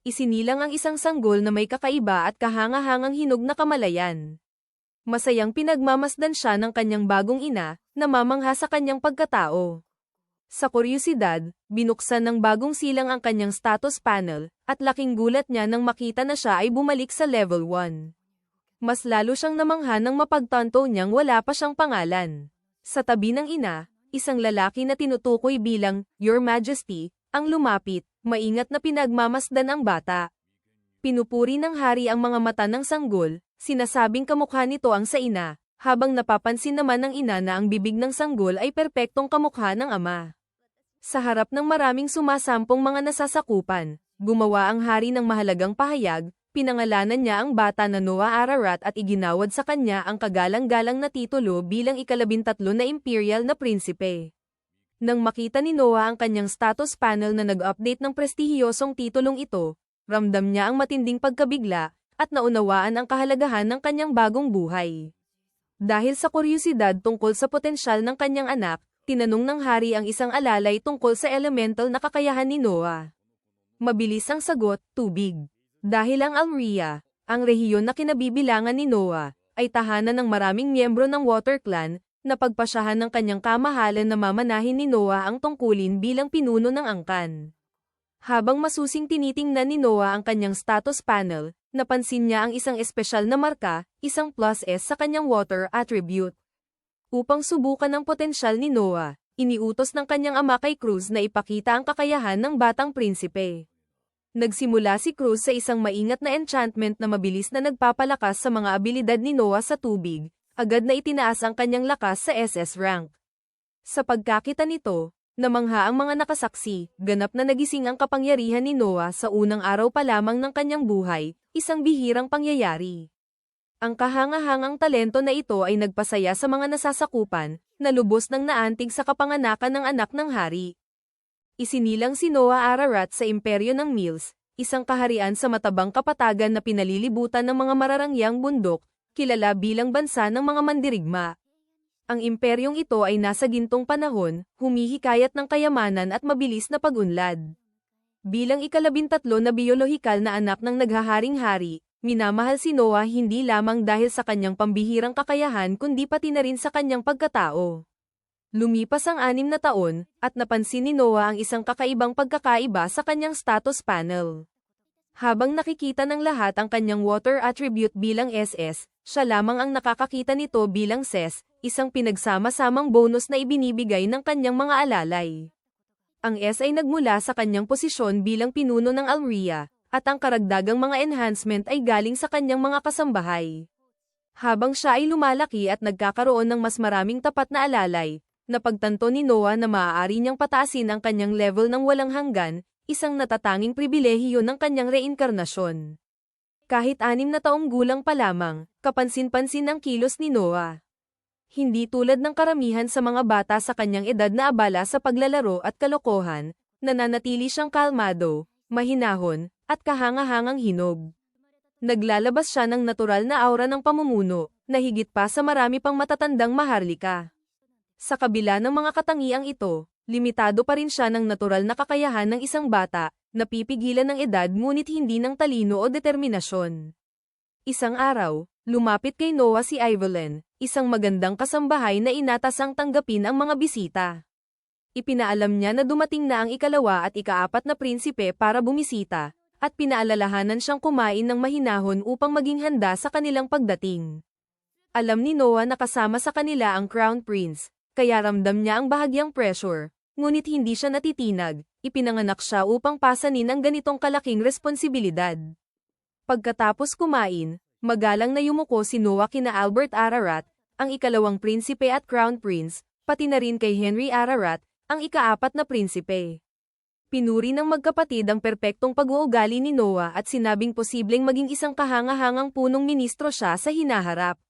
Isinilang ang isang sanggol na may kakaiba at kahanga-hangang hinog na kamalayan. Masayang pinagmamasdan siya ng kanyang bagong ina, na mamangha sa kanyang pagkatao. Sa kuryusidad, binuksan ng bagong silang ang kanyang status panel, at laking gulat niya nang makita na siya ay bumalik sa level 1. Mas lalo siyang namangha nang mapagtanto niyang wala pa siyang pangalan. Sa tabi ng ina, isang lalaki na tinutukoy bilang, Your Majesty, ang lumapit, maingat na pinagmamasdan ang bata. Pinupuri ng hari ang mga mata ng sanggol, sinasabing kamukha nito ang sa ina, habang napapansin naman ng ina na ang bibig ng sanggol ay perpektong kamukha ng ama. Sa harap ng maraming sumasampong mga nasasakupan, gumawa ang hari ng mahalagang pahayag, pinangalanan niya ang bata na Noah Ararat at iginawad sa kanya ang kagalang-galang na titulo bilang ika-13 na imperial na prinsipe. Nang makita ni Noah ang kanyang status panel na nag-update ng prestihiyosong titulong ito, ramdam niya ang matinding pagkabigla, at naunawaan ang kahalagahan ng kanyang bagong buhay. Dahil sa kuryusidad tungkol sa potensyal ng kanyang anak, tinanong ng hari ang isang alalay tungkol sa elemental na kakayahan ni Noah. Mabilis ang sagot, tubig. Dahil ang Almria, ang rehiyon na kinabibilangan ni Noah, ay tahanan ng maraming miyembro ng Water Clan, na pagpasyahan ng kanyang kamahalan na mamanahin ni Noah ang tungkulin bilang pinuno ng angkan. Habang masusing tinitingnan ni Noah ang kanyang status panel, napansin niya ang isang espesyal na marka, isang +S sa kanyang water attribute. Upang subukan ang potensyal ni Noah, iniutos ng kanyang ama kay Cruz na ipakita ang kakayahan ng batang prinsipe. Nagsimula si Cruz sa isang maingat na enchantment na mabilis na nagpapalakas sa mga abilidad ni Noah sa tubig, agad na itinaas ang kanyang lakas sa SS rank. Sa pagkakita nito, namangha ang mga nakasaksi, ganap na nagising ang kapangyarihan ni Noah sa unang araw pa lamang ng kanyang buhay, isang bihirang pangyayari. Ang kahanga-hangang talento na ito ay nagpasaya sa mga nasasakupan, na lubos ng naantig sa kapanganakan ng anak ng hari. Isinilang si Noah Ararat sa imperyo ng Mills, isang kaharian sa matabang kapatagan na pinalilibutan ng mga mararangyang bundok, kilala bilang bansa ng mga mandirigma. Ang imperyong ito ay nasa gintong panahon, humihikayat ng kayamanan at mabilis na pag-unlad. Bilang ika-13 na biolohikal na anak ng naghaharing hari, minamahal si Noah hindi lamang dahil sa kanyang pambihirang kakayahan kundi pati na rin sa kanyang pagkatao. Lumipas ang 6 na taon, at napansin ni Noah ang isang kakaibang pagkakaiba sa kanyang status panel. Habang nakikita ng lahat ang kanyang water attribute bilang SS, siya lamang ang nakakakita nito bilang SES, isang pinagsama-samang bonus na ibinibigay ng kanyang mga alalay. Ang S ay nagmula sa kanyang posisyon bilang pinuno ng Almria, at ang karagdagang mga enhancement ay galing sa kanyang mga kasambahay. Habang siya ay lumalaki at nagkakaroon ng mas maraming tapat na alalay, napagtanto ni Noah na maaari niyang pataasin ang kanyang level ng walang hanggan, isang natatanging pribilehiyo ng kanyang reinkarnasyon. Kahit 6 na taong gulang pa lamang, kapansin-pansin ang kilos ni Noah. Hindi tulad ng karamihan sa mga bata sa kanyang edad na abala sa paglalaro at kalokohan, nananatili siyang kalmado, mahinahon, at kahanga-hangang hinog. Naglalabas siya ng natural na aura ng pamumuno, na higit pa sa marami pang matatandang maharlika. Sa kabila ng mga katangiang ito, limitado pa rin siya ng natural na kakayahan ng isang bata, napipigilan ng edad ngunit hindi ng talino o determinasyon. Isang araw, lumapit kay Noah si Evelyn, isang magandang kasambahay na inatasang tanggapin ang mga bisita. Ipinaalam niya na dumating na ang ika-2 at ika-4 na prinsipe para bumisita, at pinaalalahanan siyang kumain ng mahinahon upang maging handa sa kanilang pagdating. Alam ni Noah na kasama sa kanila ang Crown Prince, kaya ramdam niya ang bahagyang pressure, ngunit hindi siya natitinag, ipinanganak siya upang pasanin ang ganitong kalaking responsibilidad. Pagkatapos kumain, magalang na yumuko si Noah kina Albert Ararat, ang ika-2 prinsipe at Crown Prince, pati na rin kay Henry Ararat, ang ika-4 na prinsipe. Pinuri ng magkapatid ang perpektong pag-uugali ni Noah at sinabing posibleng maging isang kahanga-hangang punong ministro siya sa hinaharap.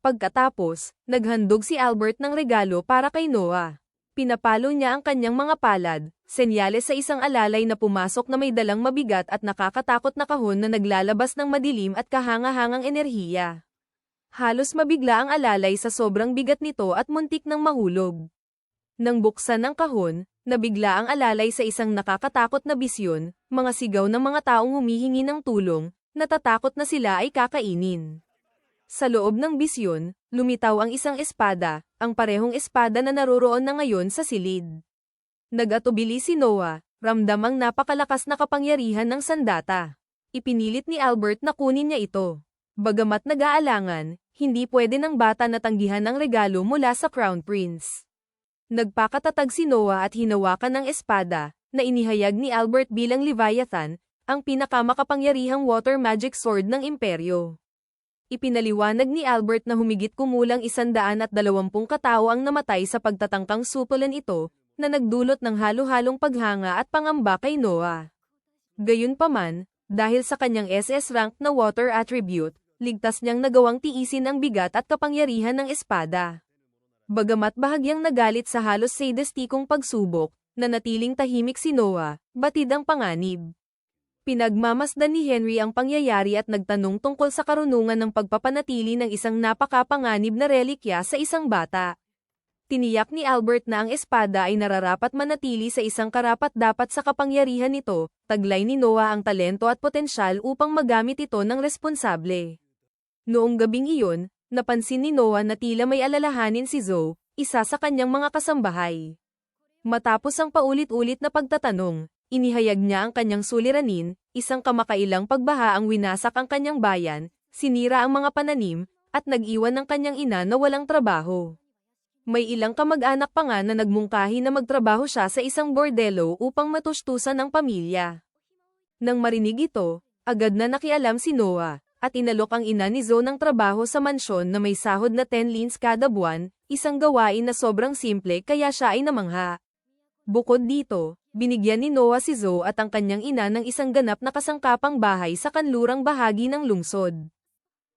Pagkatapos, naghandog si Albert ng regalo para kay Noah. Pinapalo niya ang kanyang mga palad, senyales sa isang alalay na pumasok na may dalang mabigat at nakakatakot na kahon na naglalabas ng madilim at kahanga-hangang enerhiya. Halos mabigla ang alalay sa sobrang bigat nito at muntik nang mahulog. Nang buksan ang kahon, nabigla ang alalay sa isang nakakatakot na bisyon, Mga sigaw ng mga taong humihingi ng tulong, natatakot na sila ay kakainin. Sa loob ng bisyon, lumitaw ang isang espada, ang parehong espada na naroroon na ngayon sa silid. Nag-atubili si Noah, ramdam ang napakalakas na kapangyarihan ng sandata. Ipinilit ni Albert na kunin niya ito. Bagamat nag-aalangan, hindi pwede ng bata na tanggihan ang regalo mula sa Crown Prince. Nagpakatatag si Noah at hinawakan ng espada, na inihayag ni Albert bilang Leviathan, ang pinakamakapangyarihang water magic sword ng imperyo. Ipinaliwanag ni Albert na humigit kumulang 120 katao ang namatay sa pagtatangkang supulan ito, na nagdulot ng halo-halong paghanga at pangamba kay Noah. Gayunpaman, dahil sa kanyang SS rank na water attribute, ligtas niyang nagawang tiisin ang bigat at kapangyarihan ng espada. Bagamat bahagyang nagalit sa halos sadistikong pagsubok, nanatiling tahimik si Noah, batid ang panganib. Pinagmamasdan ni Henry ang pangyayari at nagtanong tungkol sa karunungan ng pagpapanatili ng isang napakapanganib na relikya sa isang bata. Tiniyak ni Albert na ang espada ay nararapat manatili sa isang karapat-dapat sa kapangyarihan nito, taglay ni Noah ang talento at potensyal upang magamit ito ng responsable. Noong gabing iyon, napansin ni Noah na tila may alalahanin si Zoe, isa sa kanyang mga kasambahay. Matapos ang paulit-ulit na pagtatanong, inihayag niya ang kanyang suliranin, isang kamakailang pagbaha ang winasak ang kanyang bayan, sinira ang mga pananim, at nag-iwan ng kanyang ina na walang trabaho. May ilang kamag-anak pa nga na nagmungkahi na magtrabaho siya sa isang bordelo upang matustusan ang pamilya. Nang marinig ito, agad na nakialam si Noah, at inalok ang ina ni Zoe ng trabaho sa mansyon na may sahod na 10 lins kada buwan, isang gawain na sobrang simple kaya siya ay namangha. Bukod dito, binigyan ni Noah si Zoe at ang kanyang ina ng isang ganap na kasangkapang bahay sa kanlurang bahagi ng lungsod.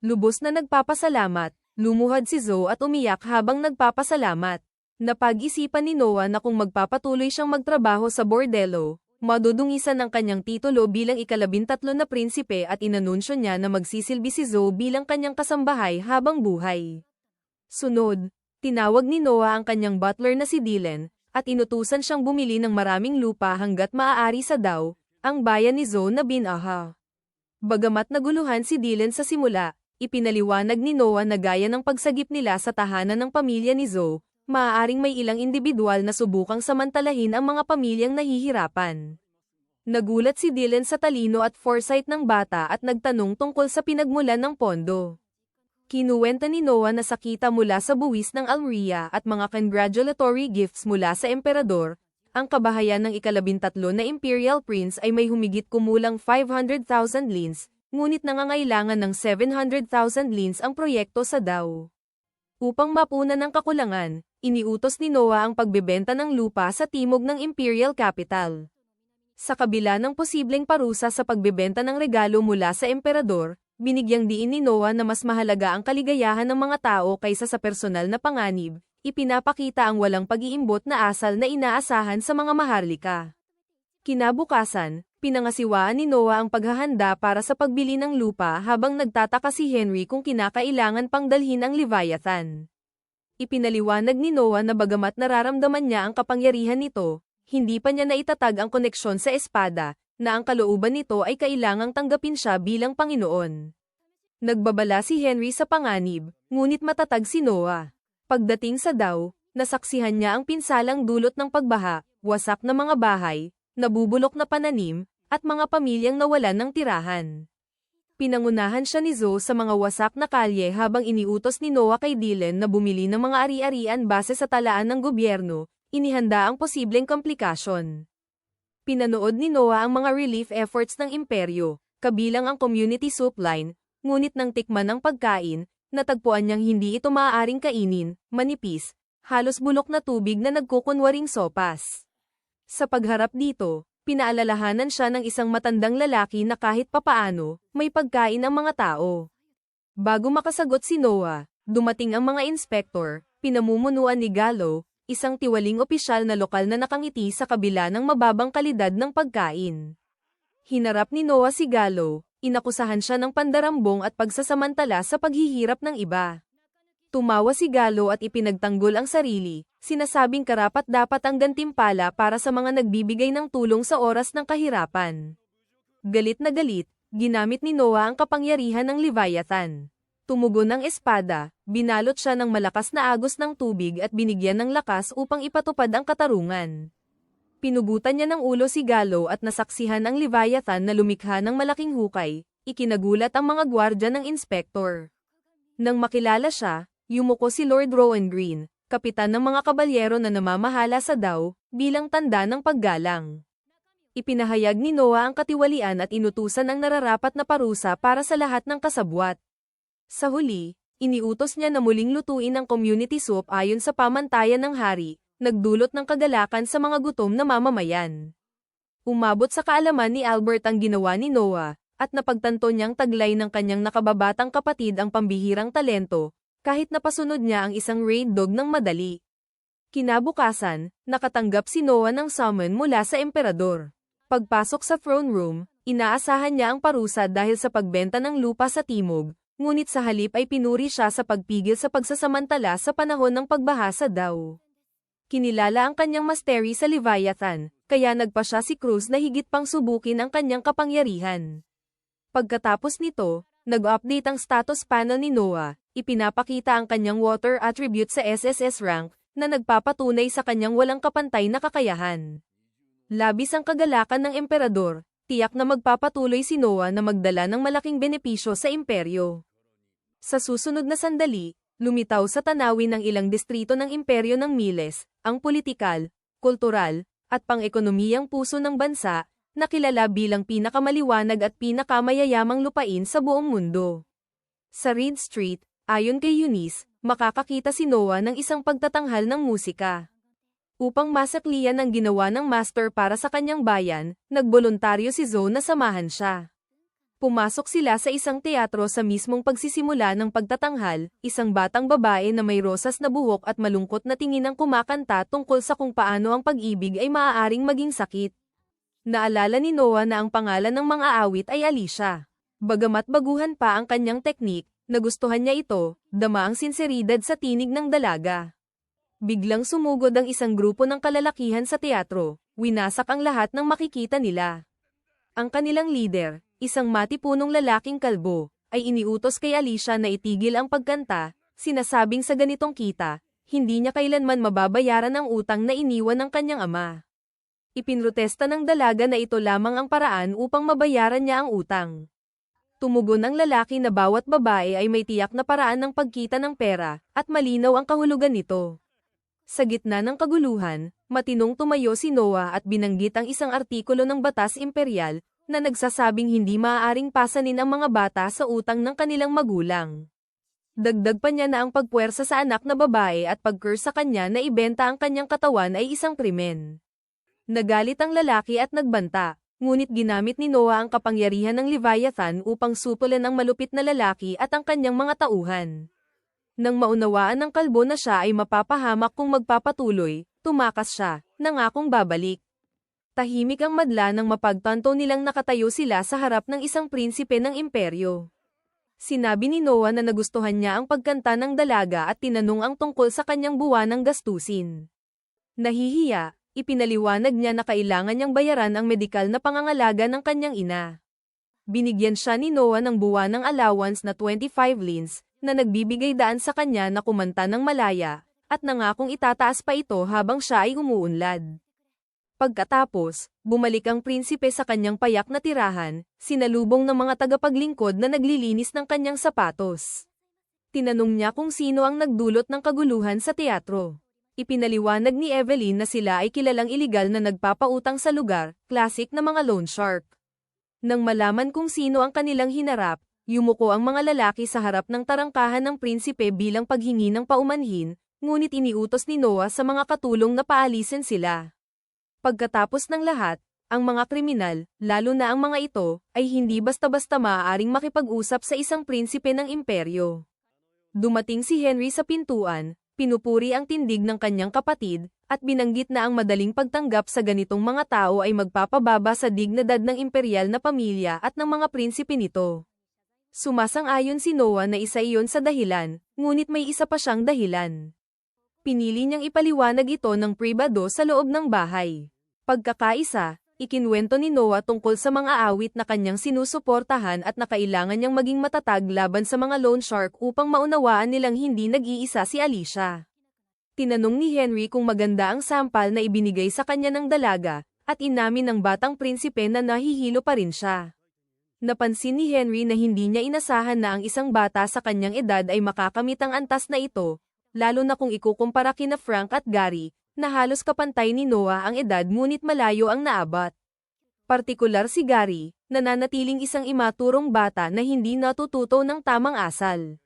Lubos na nagpapasalamat, lumuhad si Zoe at umiyak habang nagpapasalamat. Napag-isipan ni Noah na kung magpapatuloy siyang magtrabaho sa bordelo, madudungisan ang kanyang titulo bilang ika-13 na prinsipe at inanunsyo niya na magsisilbi si Zoe bilang kanyang kasambahay habang buhay. Sunod, tinawag ni Noah ang kanyang butler na si Dylan, at inutusan siyang bumili ng maraming lupa hanggat maaari sa Dao, ang bayan ni Zoe na Binaha. Bagamat naguluhan si Dylan sa simula, ipinaliwanag ni Noah na gaya ng pagsagip nila sa tahanan ng pamilya ni Zoe, maaaring may ilang individual na subukang samantalahin ang mga pamilyang nahihirapan. Nagulat si Dylan sa talino at foresight ng bata at nagtanong tungkol sa pinagmulan ng pondo. Kinuwenta ni Noah na sakita mula sa buwis ng Almeria at mga congratulatory gifts mula sa emperador. Ang kabahayan ng ika-13 na Imperial Prince ay may humigit kumulang 500,000 lins, ngunit nangangailangan ng 700,000 lins ang proyekto sa Dao. Upang mapunan ang kakulangan, iniutos ni Noah ang pagbebenta ng lupa sa timog ng Imperial Capital. Sa kabila ng posibleng parusa sa pagbebenta ng regalo mula sa emperador, binigyang diin ni Noah na mas mahalaga ang kaligayahan ng mga tao kaysa sa personal na panganib, ipinapakita ang walang pag-iimbot na asal na inaasahan sa mga maharlika. Kinabukasan, pinangasiwaan ni Noah ang paghahanda para sa pagbili ng lupa habang nagtataka si Henry kung kinakailangan pang dalhin ang Leviathan. Ipinaliwanag ni Noah na bagamat nararamdaman niya ang kapangyarihan nito, hindi pa niya naitatag ang koneksyon sa espada, na ang kalooban nito ay kailangang tanggapin siya bilang Panginoon. Nagbabala si Henry sa panganib, ngunit matatag si Noah. Pagdating sa Dao, nasaksihan niya ang pinsalang dulot ng pagbaha, wasak na mga bahay, nabubulok na pananim, at mga pamilyang nawalan ng tirahan. Pinangunahan siya ni Zoe sa mga wasak na kalye habang iniutos ni Noah kay Dylan na bumili ng mga ari-arian base sa talaan ng gobyerno, inihanda ang posibleng komplikasyon. Pinanood ni Noah ang mga relief efforts ng imperyo, kabilang ang community soup line, ngunit nang tikman ng pagkain, natagpuan niyang hindi ito maaaring kainin, manipis, halos bulok na tubig na nagkukunwaring sopas. Sa pagharap dito, pinaalalahanan siya ng isang matandang lalaki na kahit papaano, may pagkain ang mga tao. Bago makasagot si Noah, dumating ang mga inspektor, pinamumunuan ni Gallo, isang tiwaling opisyal na lokal na nakangiti sa kabila ng mababang kalidad ng pagkain. Hinarap ni Noah si Gallo, inakusahan siya ng pandarambong at pagsasamantala sa paghihirap ng iba. Tumawa si Gallo at ipinagtanggol ang sarili, sinasabing karapat-dapat ang gantimpala para sa mga nagbibigay ng tulong sa oras ng kahirapan. Galit na galit, ginamit ni Noah ang kapangyarihan ng Leviathan. Tumugon ang espada, binalot siya ng malakas na agos ng tubig at binigyan ng lakas upang ipatupad ang katarungan. Pinugutan niya ng ulo si Gallo at nasaksihan ang Leviathan na lumikha ng malaking hukay, ikinagulat ang mga gwardya ng inspektor. Nang makilala siya, yumuko si Lord Rowan Green, kapitan ng mga kabalyero na namamahala sa Dao, bilang tanda ng paggalang. Ipinahayag ni Noah ang katiwalian at inutusan ang nararapat na parusa para sa lahat ng kasabwat. Sa huli, iniutos niya na muling lutuin ang community soup ayon sa pamantayan ng hari, nagdulot ng kagalakan sa mga gutom na mamamayan. Umabot sa kaalaman ni Albert ang ginawa ni Noah, at napagtanto niyang taglay ng kanyang nakababatang kapatid ang pambihirang talento, kahit napasunod niya ang isang raid dog ng madali. Kinabukasan, nakatanggap si Noah ng summon mula sa emperador. Pagpasok sa throne room, inaasahan niya ang parusa dahil sa pagbenta ng lupa sa timog, ngunit sa halip ay pinuri siya sa pagpigil sa pagsasamantala sa panahon ng pagbaha sa Dao. Kinilala ang kanyang mastery sa Leviathan, kaya nagpa siya si Cruz na higit pang subukin ang kanyang kapangyarihan. Pagkatapos nito, nag-update ang status panel ni Noah, ipinapakita ang kanyang water attribute sa SSS rank, na nagpapatunay sa kanyang walang kapantay na kakayahan. Labis ang kagalakan ng emperador, tiyak na magpapatuloy si Noah na magdala ng malaking benepisyo sa imperyo. Sa susunod na sandali, lumitaw sa tanawin ng ilang distrito ng imperyo ng Miles, ang politikal, kultural, at pang-ekonomiyang puso ng bansa, na kilala bilang pinakamaliwanag at pinakamayayamang lupain sa buong mundo. Sa Reed Street, ayon kay Eunice, makakakita si Noah ng isang pagtatanghal ng musika. Upang masakliyan ang ginawa ng master para sa kanyang bayan, nagboluntaryo si Zoe na samahan siya. Pumasok sila sa isang teatro sa mismong pagsisimula ng pagtatanghal, isang batang babae na may rosas na buhok at malungkot na tingin ang kumakanta tungkol sa kung paano ang pag-ibig ay maaaring maging sakit. Naalala ni Noah na ang pangalan ng mga awit ay Alicia. Bagamat baguhan pa ang kanyang teknik, nagustuhan niya ito, dama ang sinseridad sa tinig ng dalaga. Biglang sumugod ang isang grupo ng kalalakihan sa teatro, winasak ang lahat ng makikita nila. Ang kanilang leader, isang matipunong lalaking kalbo, ay iniutos kay Alicia na itigil ang pagkanta, sinasabing sa ganitong kita, hindi niya kailanman mababayaran ang utang na iniwan ng kanyang ama. Ipinrotesta ng dalaga na ito lamang ang paraan upang mabayaran niya ang utang. Tumugon ang lalaki na bawat babae ay may tiyak na paraan ng pagkita ng pera, at malinaw ang kahulugan nito. Sa gitna ng kaguluhan, matinong tumayo si Noah at binanggit ang isang artikulo ng Batas Imperial, na nagsasabing hindi maaaring pasanin ang mga bata sa utang ng kanilang magulang. Dagdag pa niya na ang pagpuwersa sa anak na babae at pag-curse sa kanya na ibenta ang kanyang katawan ay isang krimen. Nagalit ang lalaki at nagbanta, ngunit ginamit ni Noah ang kapangyarihan ng Leviathan upang supulan ang malupit na lalaki at ang kanyang mga tauhan. Nang maunawaan ng kalbo na siya ay mapapahamak kung magpapatuloy, tumakas siya, nangakong babalik. Tahimik ang madla nang mapagtanto nilang nakatayo sila sa harap ng isang prinsipe ng imperyo. Sinabi ni Noah na nagustuhan niya ang pagkanta ng dalaga at tinanong ang tungkol sa kanyang buwanang gastusin. Nahihiya, ipinaliwanag niya na kailangan niyang bayaran ang medikal na pangangalaga ng kanyang ina. Binigyan siya ni Noah ng buwanang allowance na 25 lins, na nagbibigay daan sa kanya na kumanta ng malaya, at nangakong itataas pa ito habang siya ay umuunlad. Pagkatapos, bumalik ang prinsipe sa kanyang payak na tirahan, sinalubong ng mga tagapaglingkod na naglilinis ng kanyang sapatos. Tinanong niya kung sino ang nagdulot ng kaguluhan sa teatro. Ipinaliwanag ni Evelyn na sila ay kilalang iligal na nagpapautang sa lugar, classic na mga loan shark. Nang malaman kung sino ang kanilang hinarap, yumuko ang mga lalaki sa harap ng tarangkahan ng prinsipe bilang paghingi ng paumanhin, ngunit iniutos ni Noah sa mga katulong na paalisin sila. Pagkatapos ng lahat, ang mga kriminal, lalo na ang mga ito, ay hindi basta-basta maaaring makipag-usap sa isang prinsipe ng imperyo. Dumating si Henry sa pintuan, pinupuri ang tindig ng kanyang kapatid, at binanggit na ang madaling pagtanggap sa ganitong mga tao ay magpapababa sa dignidad ng imperial na pamilya at ng mga prinsipe nito. Sumasang-ayon si Noah na isa iyon sa dahilan, ngunit may isa pa siyang dahilan. Pinili niyang ipaliwanag ito ng pribado sa loob ng bahay. Pagkakaisa, Ikinwento ni Noah tungkol sa mga awit na kanyang sinusuportahan at na kailangan niyang maging matatag laban sa mga loan shark upang maunawaan nilang hindi nag-iisa si Alicia. Tinanong ni Henry kung maganda ang sampal na ibinigay sa kanya ng dalaga, at inamin ng batang prinsipe na nahihilo pa rin siya. Napansin ni Henry na hindi niya inasahan na ang isang bata sa kanyang edad ay makakamit ang antas na ito, lalo na kung ikukumpara kina Frank at Gary, na halos kapantay ni Noah ang edad ngunit malayo ang naabot. Partikular si Gary, nananatiling isang imaturong bata na hindi natututo ng tamang asal.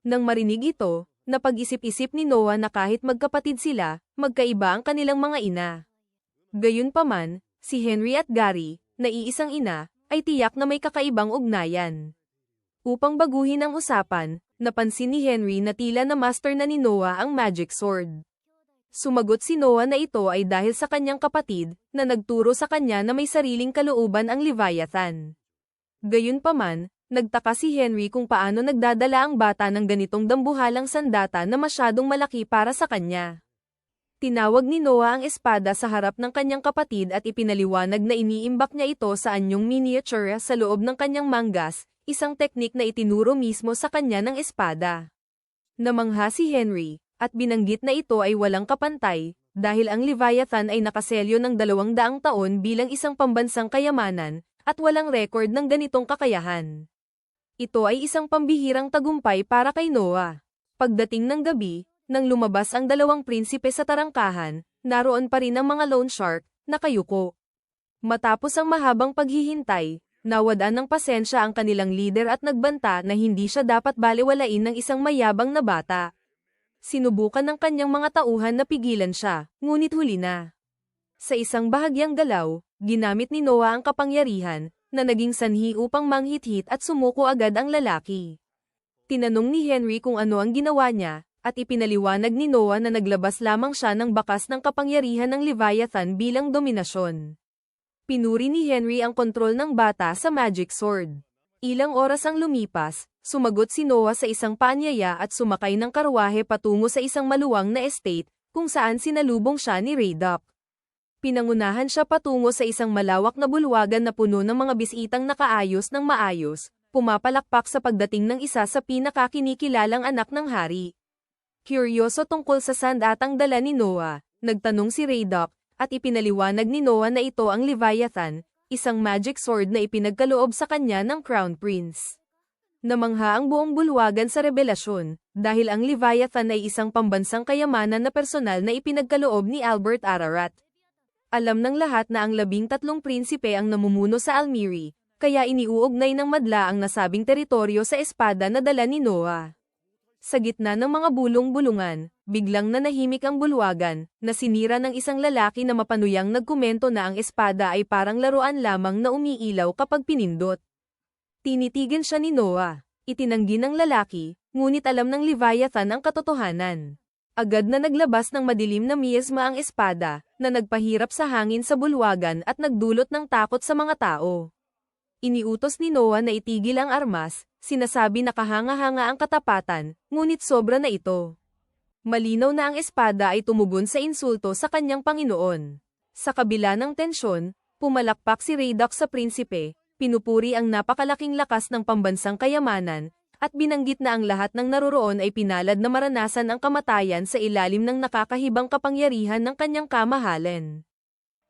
Nang marinig ito, napag-isip-isip ni Noah na kahit magkapatid sila, magkaiba ang kanilang mga ina. Gayunpaman, si Henry at Gary, na iisang ina, ay tiyak na may kakaibang ugnayan. Upang baguhin ang usapan, napansin ni Henry na tila na master na ni Noah ang magic sword. Sumagot si Noah na ito ay dahil sa kanyang kapatid, na nagturo sa kanya na may sariling kalooban ang Leviathan. Gayunpaman, nagtaka si Henry kung paano nagdadala ang bata ng ganitong dambuhalang sandata na masyadong malaki para sa kanya. Tinawag ni Noah ang espada sa harap ng kanyang kapatid at ipinaliwanag na iniimbak niya ito sa anyong miniature sa loob ng kanyang manggas, isang teknik na itinuro mismo sa kanya ng espada. Namangha si Henry, at binanggit na ito ay walang kapantay, dahil ang Leviathan ay nakaselyo ng 200 taon bilang isang pambansang kayamanan, at walang record ng ganitong kakayahan. Ito ay isang pambihirang tagumpay para kay Noah. Pagdating ng gabi, nang lumabas ang dalawang prinsipe sa tarangkahan, naroon pa rin ang mga loan shark, nakayuko. Matapos ang mahabang paghihintay, nawadan ng pasensya ang kanilang leader at nagbanta na hindi siya dapat balewalain ng isang mayabang na bata. Sinubukan ng kanyang mga tauhan na pigilan siya, ngunit huli na. Sa isang bahagyang galaw, ginamit ni Noah ang kapangyarihan, na naging sanhi upang manghit-hit at sumuko agad ang lalaki. Tinanong ni Henry kung ano ang ginawa niya, at ipinaliwanag ni Noah na naglabas lamang siya ng bakas ng kapangyarihan ng Leviathan bilang dominasyon. Pinuri ni Henry ang kontrol ng bata sa magic sword. Ilang oras ang lumipas, sumagot si Noah sa isang paanyaya at sumakay ng karwahe patungo sa isang maluwang na estate, kung saan sinalubong siya ni Raydock. Pinangunahan siya patungo sa isang malawak na bulwagan na puno ng mga bisitang nakaayos ng maayos, pumapalakpak sa pagdating ng isa sa pinakakinikilalang anak ng hari. Kuryoso tungkol sa sandatang dala ni Noah, nagtanong si Raydock, at ipinaliwanag ni Noah na ito ang Leviathan, isang magic sword na ipinagkaloob sa kanya ng Crown Prince. Namangha ang buong bulwagan sa revelasyon, dahil ang Leviathan ay isang pambansang kayamanan na personal na ipinagkaloob ni Albert Ararat. Alam ng lahat na ang 13 prinsipe ang namumuno sa Almiri, kaya iniuugnay ng madla ang nasabing teritoryo sa espada na dala ni Noah. Sa gitna ng mga bulong-bulungan, biglang nanahimik ang bulwagan, na sinira ng isang lalaki na mapanuyang nagkomento na ang espada ay parang laruan lamang na umiilaw kapag pinindot. Tinitigan siya ni Noah. Itinanggi ng lalaki, ngunit alam ng Leviathan ang katotohanan. Agad na naglabas ng madilim na miasma ang espada, na nagpahirap sa hangin sa bulwagan at nagdulot ng takot sa mga tao. Iniutos ni Noah na itigil ang armas, sinasabi na kahanga-hanga ang katapatan, ngunit sobra na ito. Malinaw na ang espada ay tumugon sa insulto sa kanyang Panginoon. Sa kabila ng tensyon, pumalakpak si Raydock sa prinsipe, pinupuri ang napakalaking lakas ng pambansang kayamanan, at binanggit na ang lahat ng naroroon ay pinalad na maranasan ang kamatayan sa ilalim ng nakakahibang kapangyarihan ng kanyang kamahalan.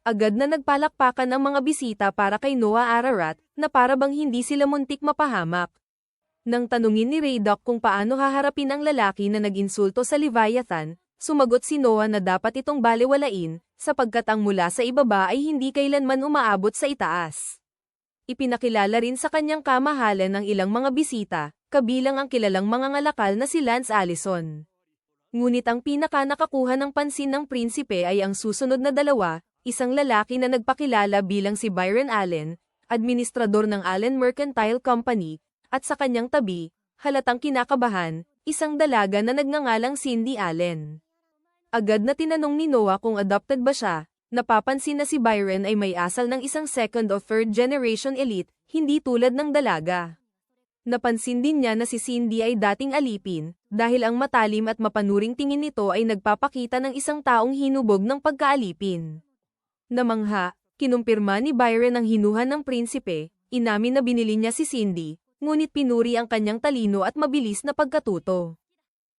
Agad na nagpalakpakan ang mga bisita para kay Noah Ararat, na para bang hindi sila muntik mapahamak. Nang tanungin ni Raydock kung paano haharapin ang lalaki na nag-insulto sa Leviathan, sumagot si Noah na dapat itong balewalain, sapagkat ang mula sa ibaba ay hindi kailanman umaabot sa itaas. Ipinakilala rin sa kanyang kamahalan ng ilang mga bisita, kabilang ang kilalang mga ngalakal na si Lance Allison. Ngunit ang pinaka-nakakuha ng pansin ng prinsipe ay ang susunod na dalawa, isang lalaki na nagpakilala bilang si Byron Allen, administrador ng Allen Mercantile Company, at sa kanyang tabi, halatang kinakabahan, isang dalaga na nagngangalang Cindy Allen. Agad na tinanong ni Noah kung adopted ba siya, napapansin na si Byron ay may asal ng isang second o third generation elite, hindi tulad ng dalaga. Napansin din niya na si Cindy ay dating alipin, dahil ang matalim at mapanuring tingin nito ay nagpapakita ng isang taong hinubog ng pagkaalipin. Namangha, Kinumpirma ni Byron ang hinuhan ng prinsipe, inamin na binili niya si Cindy, ngunit pinuri ang kanyang talino at mabilis na pagkatuto.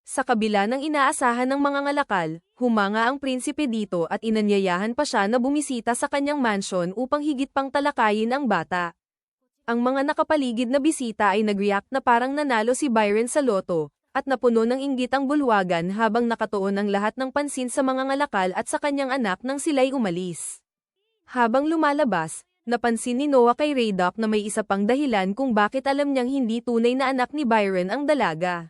Sa kabila ng inaasahan ng mga ngalakal, humanga ang prinsipe dito at inanyayahan pa siya na bumisita sa kanyang mansion upang higit pang talakayin ang bata. Ang mga nakapaligid na bisita ay nag-react na parang nanalo si Byron sa loto, at napuno ng inggit ang bulwagan habang nakatuon ang lahat ng pansin sa mga ngalakal at sa kanyang anak nang sila'y umalis. Habang lumalabas, napansin ni Noah kay Raydock na may isa pang dahilan kung bakit alam niyang hindi tunay na anak ni Byron ang dalaga.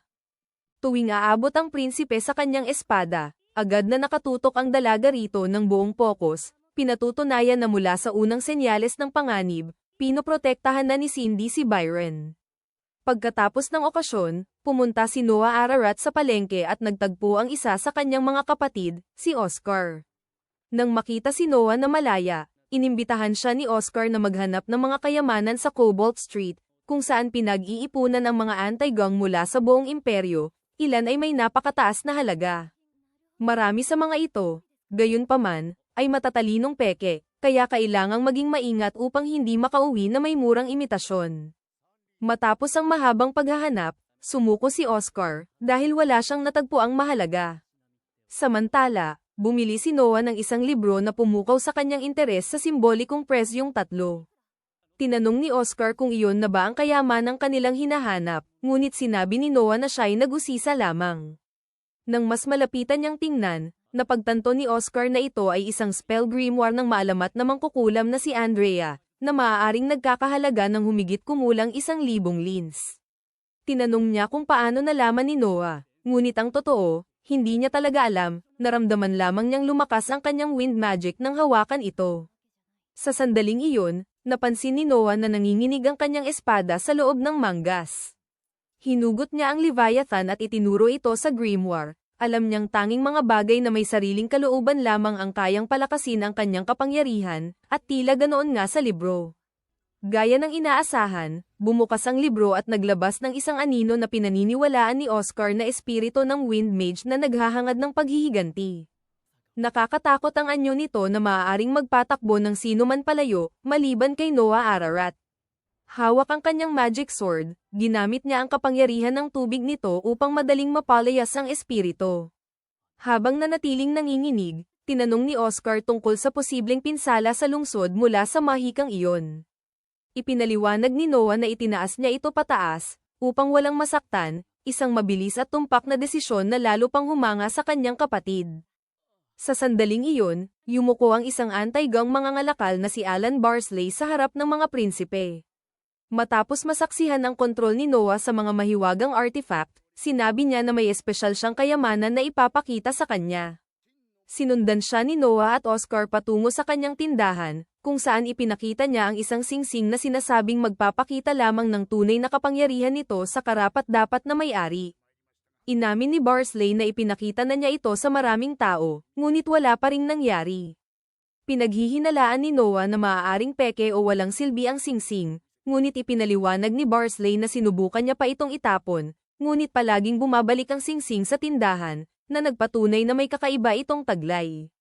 Tuwing aabot ang prinsipe sa kanyang espada, agad na nakatutok ang dalaga rito ng buong pokus, pinatutunayan na mula sa unang senyales ng panganib, pinoprotektahan na ni Cindy si Byron. Pagkatapos ng okasyon, pumunta si Noah Ararat sa palengke at nagtagpo ang isa sa kanyang mga kapatid, si Oscar. Nang makita si Noah na malaya, inimbitahan siya ni Oscar na maghanap ng mga kayamanan sa Cobalt Street, kung saan pinag-iipunan ang mga anti-gang mula sa buong imperyo, ilan ay may napakataas na halaga. Marami sa mga ito, gayunpaman, ay matatalinong peke, kaya kailangang maging maingat upang hindi makauwi na may murang imitasyon. Matapos ang mahabang paghahanap, sumuko si Oscar, dahil wala siyang natagpuang mahalaga. Samantala, bumili si Noah ng isang libro na pumukaw sa kanyang interes sa simbolikong presyong 3. Tinanong ni Oscar kung iyon na ba ang kayamanang kanilang hinahanap, ngunit sinabi ni Noah na siya'y nag-usisa lamang. Nang mas malapitan niyang tingnan, napagtanto ni Oscar na ito ay isang spell grimoire ng maalamat na mangkukulam na si Andrea, na maaaring nagkakahalaga ng humigit kumulang 1,000 lins. Tinanong niya kung paano nalaman ni Noah, ngunit ang totoo, hindi niya talaga alam, naramdaman lamang niyang lumakas ang kanyang wind magic nang hawakan ito. Sa sandaling iyon, napansin ni Noah na nanginginig ang kanyang espada sa loob ng manggas. Hinugot niya ang Leviathan at itinuro ito sa grimoire. Alam niyang tanging mga bagay na may sariling kalooban lamang ang kayang palakasin ang kanyang kapangyarihan, at tila ganoon nga sa libro. Gaya ng inaasahan, bumukas ang libro at naglabas ng isang anino na pinaniniwalaan ni Oscar na espiritu ng Wind Mage na naghahangad ng paghihiganti. Nakakatakot ang anyo nito na maaaring magpatakbo ng sino man palayo, maliban kay Noah Ararat. Hawak ang kanyang magic sword, ginamit niya ang kapangyarihan ng tubig nito upang madaling mapalayas ang espiritu. Habang nanatiling nanginginig, tinanong ni Oscar tungkol sa posibleng pinsala sa lungsod mula sa mahikang iyon. Ipinaliwanag ni Noah na itinaas niya ito pataas, upang walang masaktan, isang mabilis at tumpak na desisyon na lalo pang humanga sa kanyang kapatid. Sa sandaling iyon, yumuko ang isang anti-gang mangangalakal na si Alan Barsley sa harap ng mga prinsipe. Matapos masaksihan ang kontrol ni Noah sa mga mahiwagang artifact, sinabi niya na may espesyal siyang kayamanan na ipapakita sa kanya. Sinundan siya ni Noah at Oscar patungo sa kanyang tindahan, kung saan ipinakita niya ang isang singsing na sinasabing magpapakita lamang ng tunay na kapangyarihan nito sa karapat-dapat na may-ari. Inamin ni Barsley na ipinakita na niya ito sa maraming tao, ngunit wala pa ring nangyari. Pinaghihinalaan ni Noah na maaaring peke o walang silbi ang singsing, ngunit ipinaliwanag ni Barsley na sinubukan niya pa itong itapon, ngunit palaging bumabalik ang singsing sa tindahan, na nagpatunay na may kakaiba itong taglay.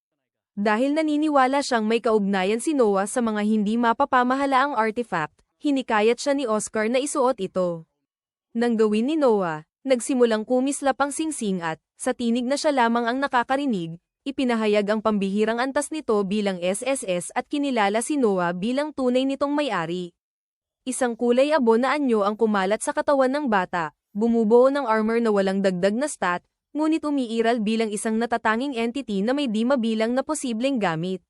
Dahil naniniwala siyang may kaugnayan si Noah sa mga hindi mapapamahalaang artifact, hinikayat siya ni Oscar na isuot ito. Nang gawin ni Noah, nagsimulang kumislap ang singsing at, sa tinig na siya lamang ang nakakarinig, ipinahayag ang pambihirang antas nito bilang SSS at kinilala si Noah bilang tunay nitong may-ari. Isang kulay abo na anyo ang kumalat sa katawan ng bata, bumubuo ng armor na walang dagdag na stat, ngunit umiiral bilang isang natatanging entity na may di mabilang na posibleng gamit.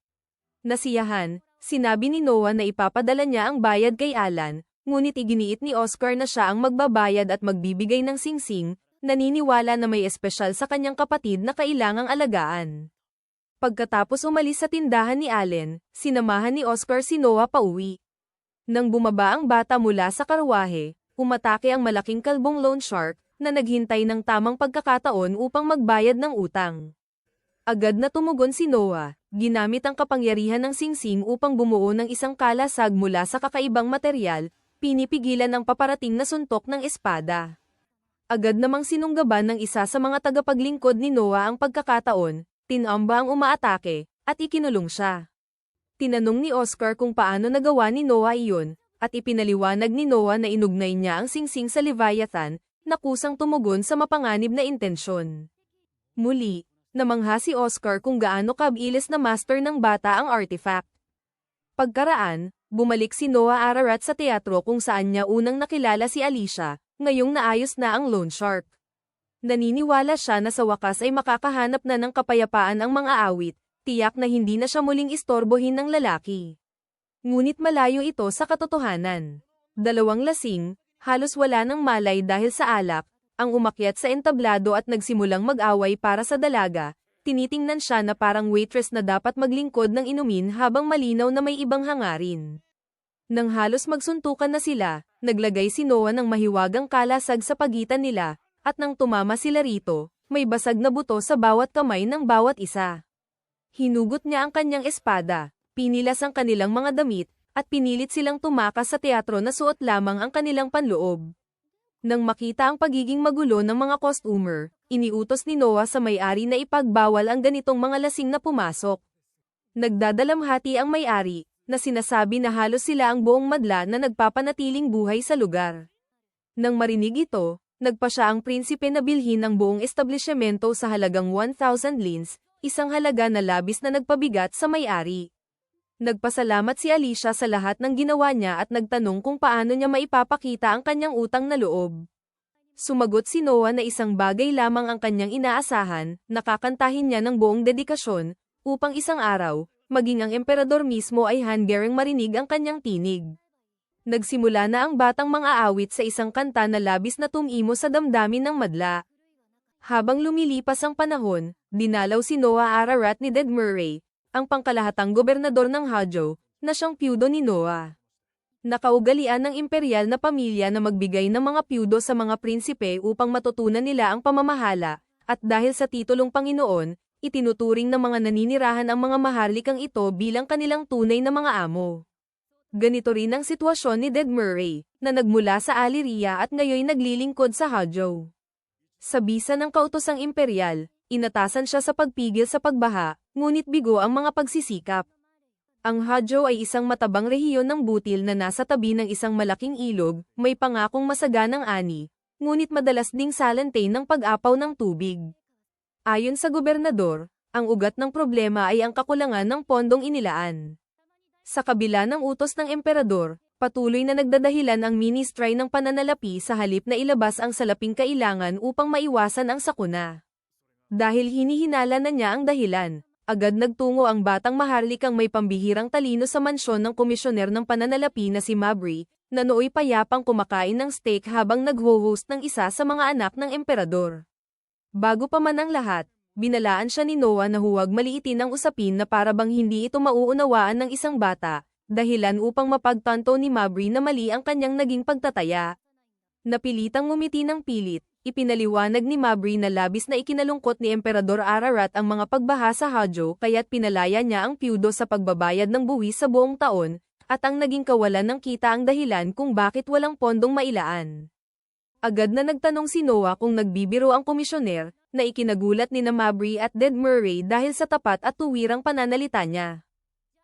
Nasiyahan, sinabi ni Noah na ipapadala niya ang bayad kay Alan, ngunit iginiit ni Oscar na siya ang magbabayad at magbibigay ng singsing, naniniwala na may espesyal sa kanyang kapatid na kailangang alagaan. Pagkatapos umalis sa tindahan ni Allen, sinamahan ni Oscar si Noah pauwi. Nang bumaba ang bata mula sa karwahe, umatake ang malaking kalbong loan shark, na naghintay ng tamang pagkakataon upang magbayad ng utang. Agad na tumugon si Noah, ginamit ang kapangyarihan ng singsing upang bumuo ng isang kalasag mula sa kakaibang material, pinipigilan ang paparating na suntok ng espada. Agad namang sinunggaban ng isa sa mga tagapaglingkod ni Noah ang pagkakataon, tinamba ang umaatake, at ikinulong siya. Tinanong ni Oscar kung paano nagawa ni Noah iyon, at ipinaliwanag ni Noah na inugnay niya ang singsing sa Leviathan, na kusang tumugon sa mapanganib na intensyon. Muli, namangha si Oscar kung gaano kabilis na master ng bata ang artifact. Pagkaraan, bumalik si Noah Ararat sa teatro kung saan niya unang nakilala si Alicia, ngayong naayos na ang loan shark. Naniniwala siya na sa wakas ay makakahanap na ng kapayapaan ang mga awit, tiyak na hindi na siya muling istorbohin ng lalaki. Ngunit malayo ito sa katotohanan. Dalawang lasing, halos wala ng malay dahil sa alak, ang umakyat sa entablado at nagsimulang mag-away para sa dalaga, tinitingnan siya na parang waitress na dapat maglingkod ng inumin habang malinaw na may ibang hangarin. Nang halos magsuntukan na sila, naglagay si Noah ng mahiwagang kalasag sa pagitan nila, at nang tumama sila rito, may basag na buto sa bawat kamay ng bawat isa. Hinugot niya ang kanyang espada, pinilas ang kanilang mga damit, at pinilit silang tumakas sa teatro na suot lamang ang kanilang panloob. Nang makita ang pagiging magulo ng mga costumer, iniutos ni Noah sa may-ari na ipagbawal ang ganitong mga lasing na pumasok. Nagdadalamhati ang may-ari, na sinasabi na halos sila ang buong madla na nagpapanatiling buhay sa lugar. Nang marinig ito, nagpa siya ang prinsipe na bilhin ang buong establishmento sa halagang 1,000 lins, isang halaga na labis na nagpabigat sa may-ari. Nagpasalamat si Alicia sa lahat ng ginawa niya at nagtanong kung paano niya maipapakita ang kanyang utang na loob. Sumagot si Noah na isang bagay lamang ang kanyang inaasahan, nakakantahin niya ng buong dedikasyon, upang isang araw, maging ang emperador mismo ay hanggang marinig ang kanyang tinig. Nagsimula na ang batang mga awit sa isang kanta na labis na tumimo sa damdamin ng madla. Habang lumilipas ang panahon, dinalaw si Noah Ararat ni Ded Murray, ang pangkalahatang gobernador ng Hajjo, na siyang piyudo ni Noah. Nakaugalian ng imperial na pamilya na magbigay ng mga piyudo sa mga prinsipe upang matutunan nila ang pamamahala, at dahil sa titulong Panginoon, itinuturing ng mga naninirahan ang mga maharlikang ito bilang kanilang tunay na mga amo. Ganito rin ang sitwasyon ni Ded Murray, na nagmula sa Aliria at ngayoy naglilingkod sa Hajjo. Sa bisa ng kautosang imperial, inatasan siya sa pagpigil sa pagbaha, ngunit bigo ang mga pagsisikap. Ang Hajjo ay isang matabang rehiyon ng butil na nasa tabi ng isang malaking ilog, may pangakong masaganang ani, ngunit madalas ding salante ng pag-apaw ng tubig. Ayon sa gobernador, ang ugat ng problema ay ang kakulangan ng pondong inilaan. Sa kabila ng utos ng emperador, patuloy na nagdadahilan ang ministry ng pananalapi sa halip na ilabas ang salaping kailangan upang maiwasan ang sakuna. Dahil hinihinala na niya ang dahilan, agad nagtungo ang batang maharlikang may pambihirang talino sa mansyon ng komisyoner ng pananalapi na si Mabry, na nooy payapang kumakain ng steak habang nagho-host ng isa sa mga anak ng emperador. Bago pa man ang lahat, binalaan siya ni Noah na huwag maliitin ang usapin na para bang hindi ito mauunawaan ng isang bata, dahilan upang mapagtanto ni Mabry na mali ang kanyang naging pagtataya. Napilitang ngumiti ng pilit, ipinaliwanag ni Mabry na labis na ikinalungkot ni Emperador Ararat ang mga pagbaha sa Hajjo kaya't pinalaya niya ang piyudo sa pagbabayad ng buwis sa buong taon, at ang naging kawalan ng kita ang dahilan kung bakit walang pondong mailaan. Agad na nagtanong si Noah kung nagbibiro ang komisyoner, na ikinagulat ni Mabry at Ded Murray dahil sa tapat at tuwirang pananalita niya.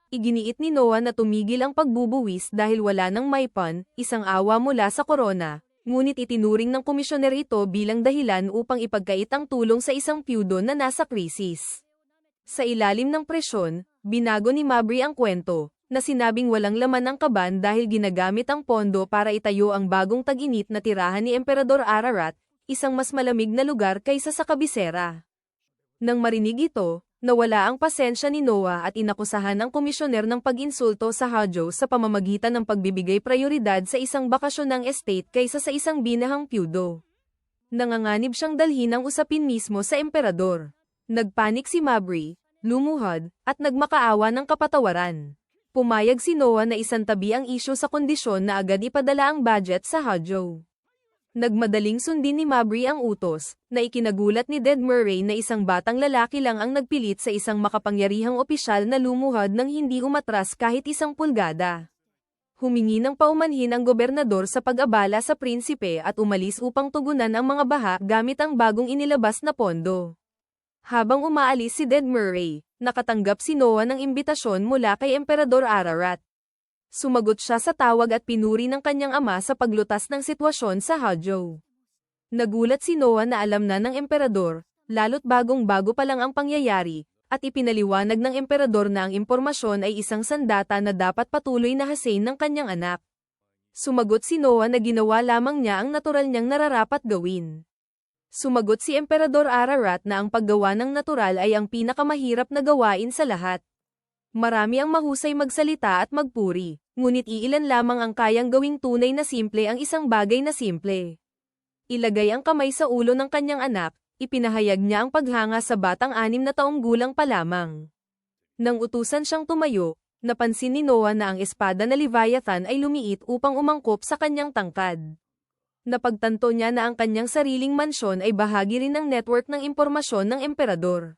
Iginiit ni Noah na tumigil ang pagbubuwis dahil wala nang maipon, isang awa mula sa korona, ngunit itinuring ng komisyoner ito bilang dahilan upang ipagkait ang tulong sa isang piyudo na nasa krisis. Sa ilalim ng presyon, binago ni Mabry ang kwento, na sinabing walang laman ang kaban dahil ginagamit ang pondo para itayo ang bagong tag-init na tirahan ni Emperador Ararat, isang mas malamig na lugar kaysa sa kabisera. Nang marinig ito, nawala ang pasensya ni Noah at inakusahan ang komisyoner ng pag-insulto sa Hajjo sa pamamagitan ng pagbibigay prioridad sa isang bakasyon ng estate kaysa sa isang binahang piyudo. Nanganganib siyang dalhin ang usapin mismo sa emperador. Nagpanik si Mabry, lumuhod, at nagmakaawa ng kapatawaran. Pumayag si Noah na isantabi ang isyu sa kondisyon na agad ipadala ang budget sa Hajjo. Nagmadaling sundin ni Mabry ang utos, na ikinagulat ni Ded Murray na isang batang lalaki lang ang nagpilit sa isang makapangyarihang opisyal na lumuhod nang hindi umatras kahit isang pulgada. Humingi ng paumanhin ang gobernador sa pag-abala sa prinsipe at umalis upang tugunan ang mga baha gamit ang bagong inilabas na pondo. Habang umaalis si Ded Murray, nakatanggap si Noah ng imbitasyon mula kay Emperador Ararat. Sumagot siya sa tawag at pinuri ng kanyang ama sa paglutas ng sitwasyon sa Hajou. Nagulat si Noah na alam na ng emperador, lalo't bagong-bago pa lang ang pangyayari, at ipinaliwanag ng emperador na ang impormasyon ay isang sandata na dapat patuloy na hasain ng kanyang anak. Sumagot si Noah na ginawa lamang niya ang natural niyang nararapat gawin. Sumagot si Emperador Ararat na ang paggawa ng natural ay ang pinakamahirap na gawain sa lahat. Marami ang mahusay magsalita at magpuri, ngunit iilan lamang ang kayang gawing tunay na simple ang isang bagay na simple. Ilagay ang kamay sa ulo ng kanyang anak, ipinahayag niya ang paghanga sa batang 6 na taong gulang pa lamang. Nang utusan siyang tumayo, napansin ni Noah na ang espada na Leviathan ay lumiit upang umangkop sa kanyang tangkad. Napagtanto niya na ang kanyang sariling mansyon ay bahagi rin ng network ng impormasyon ng emperador.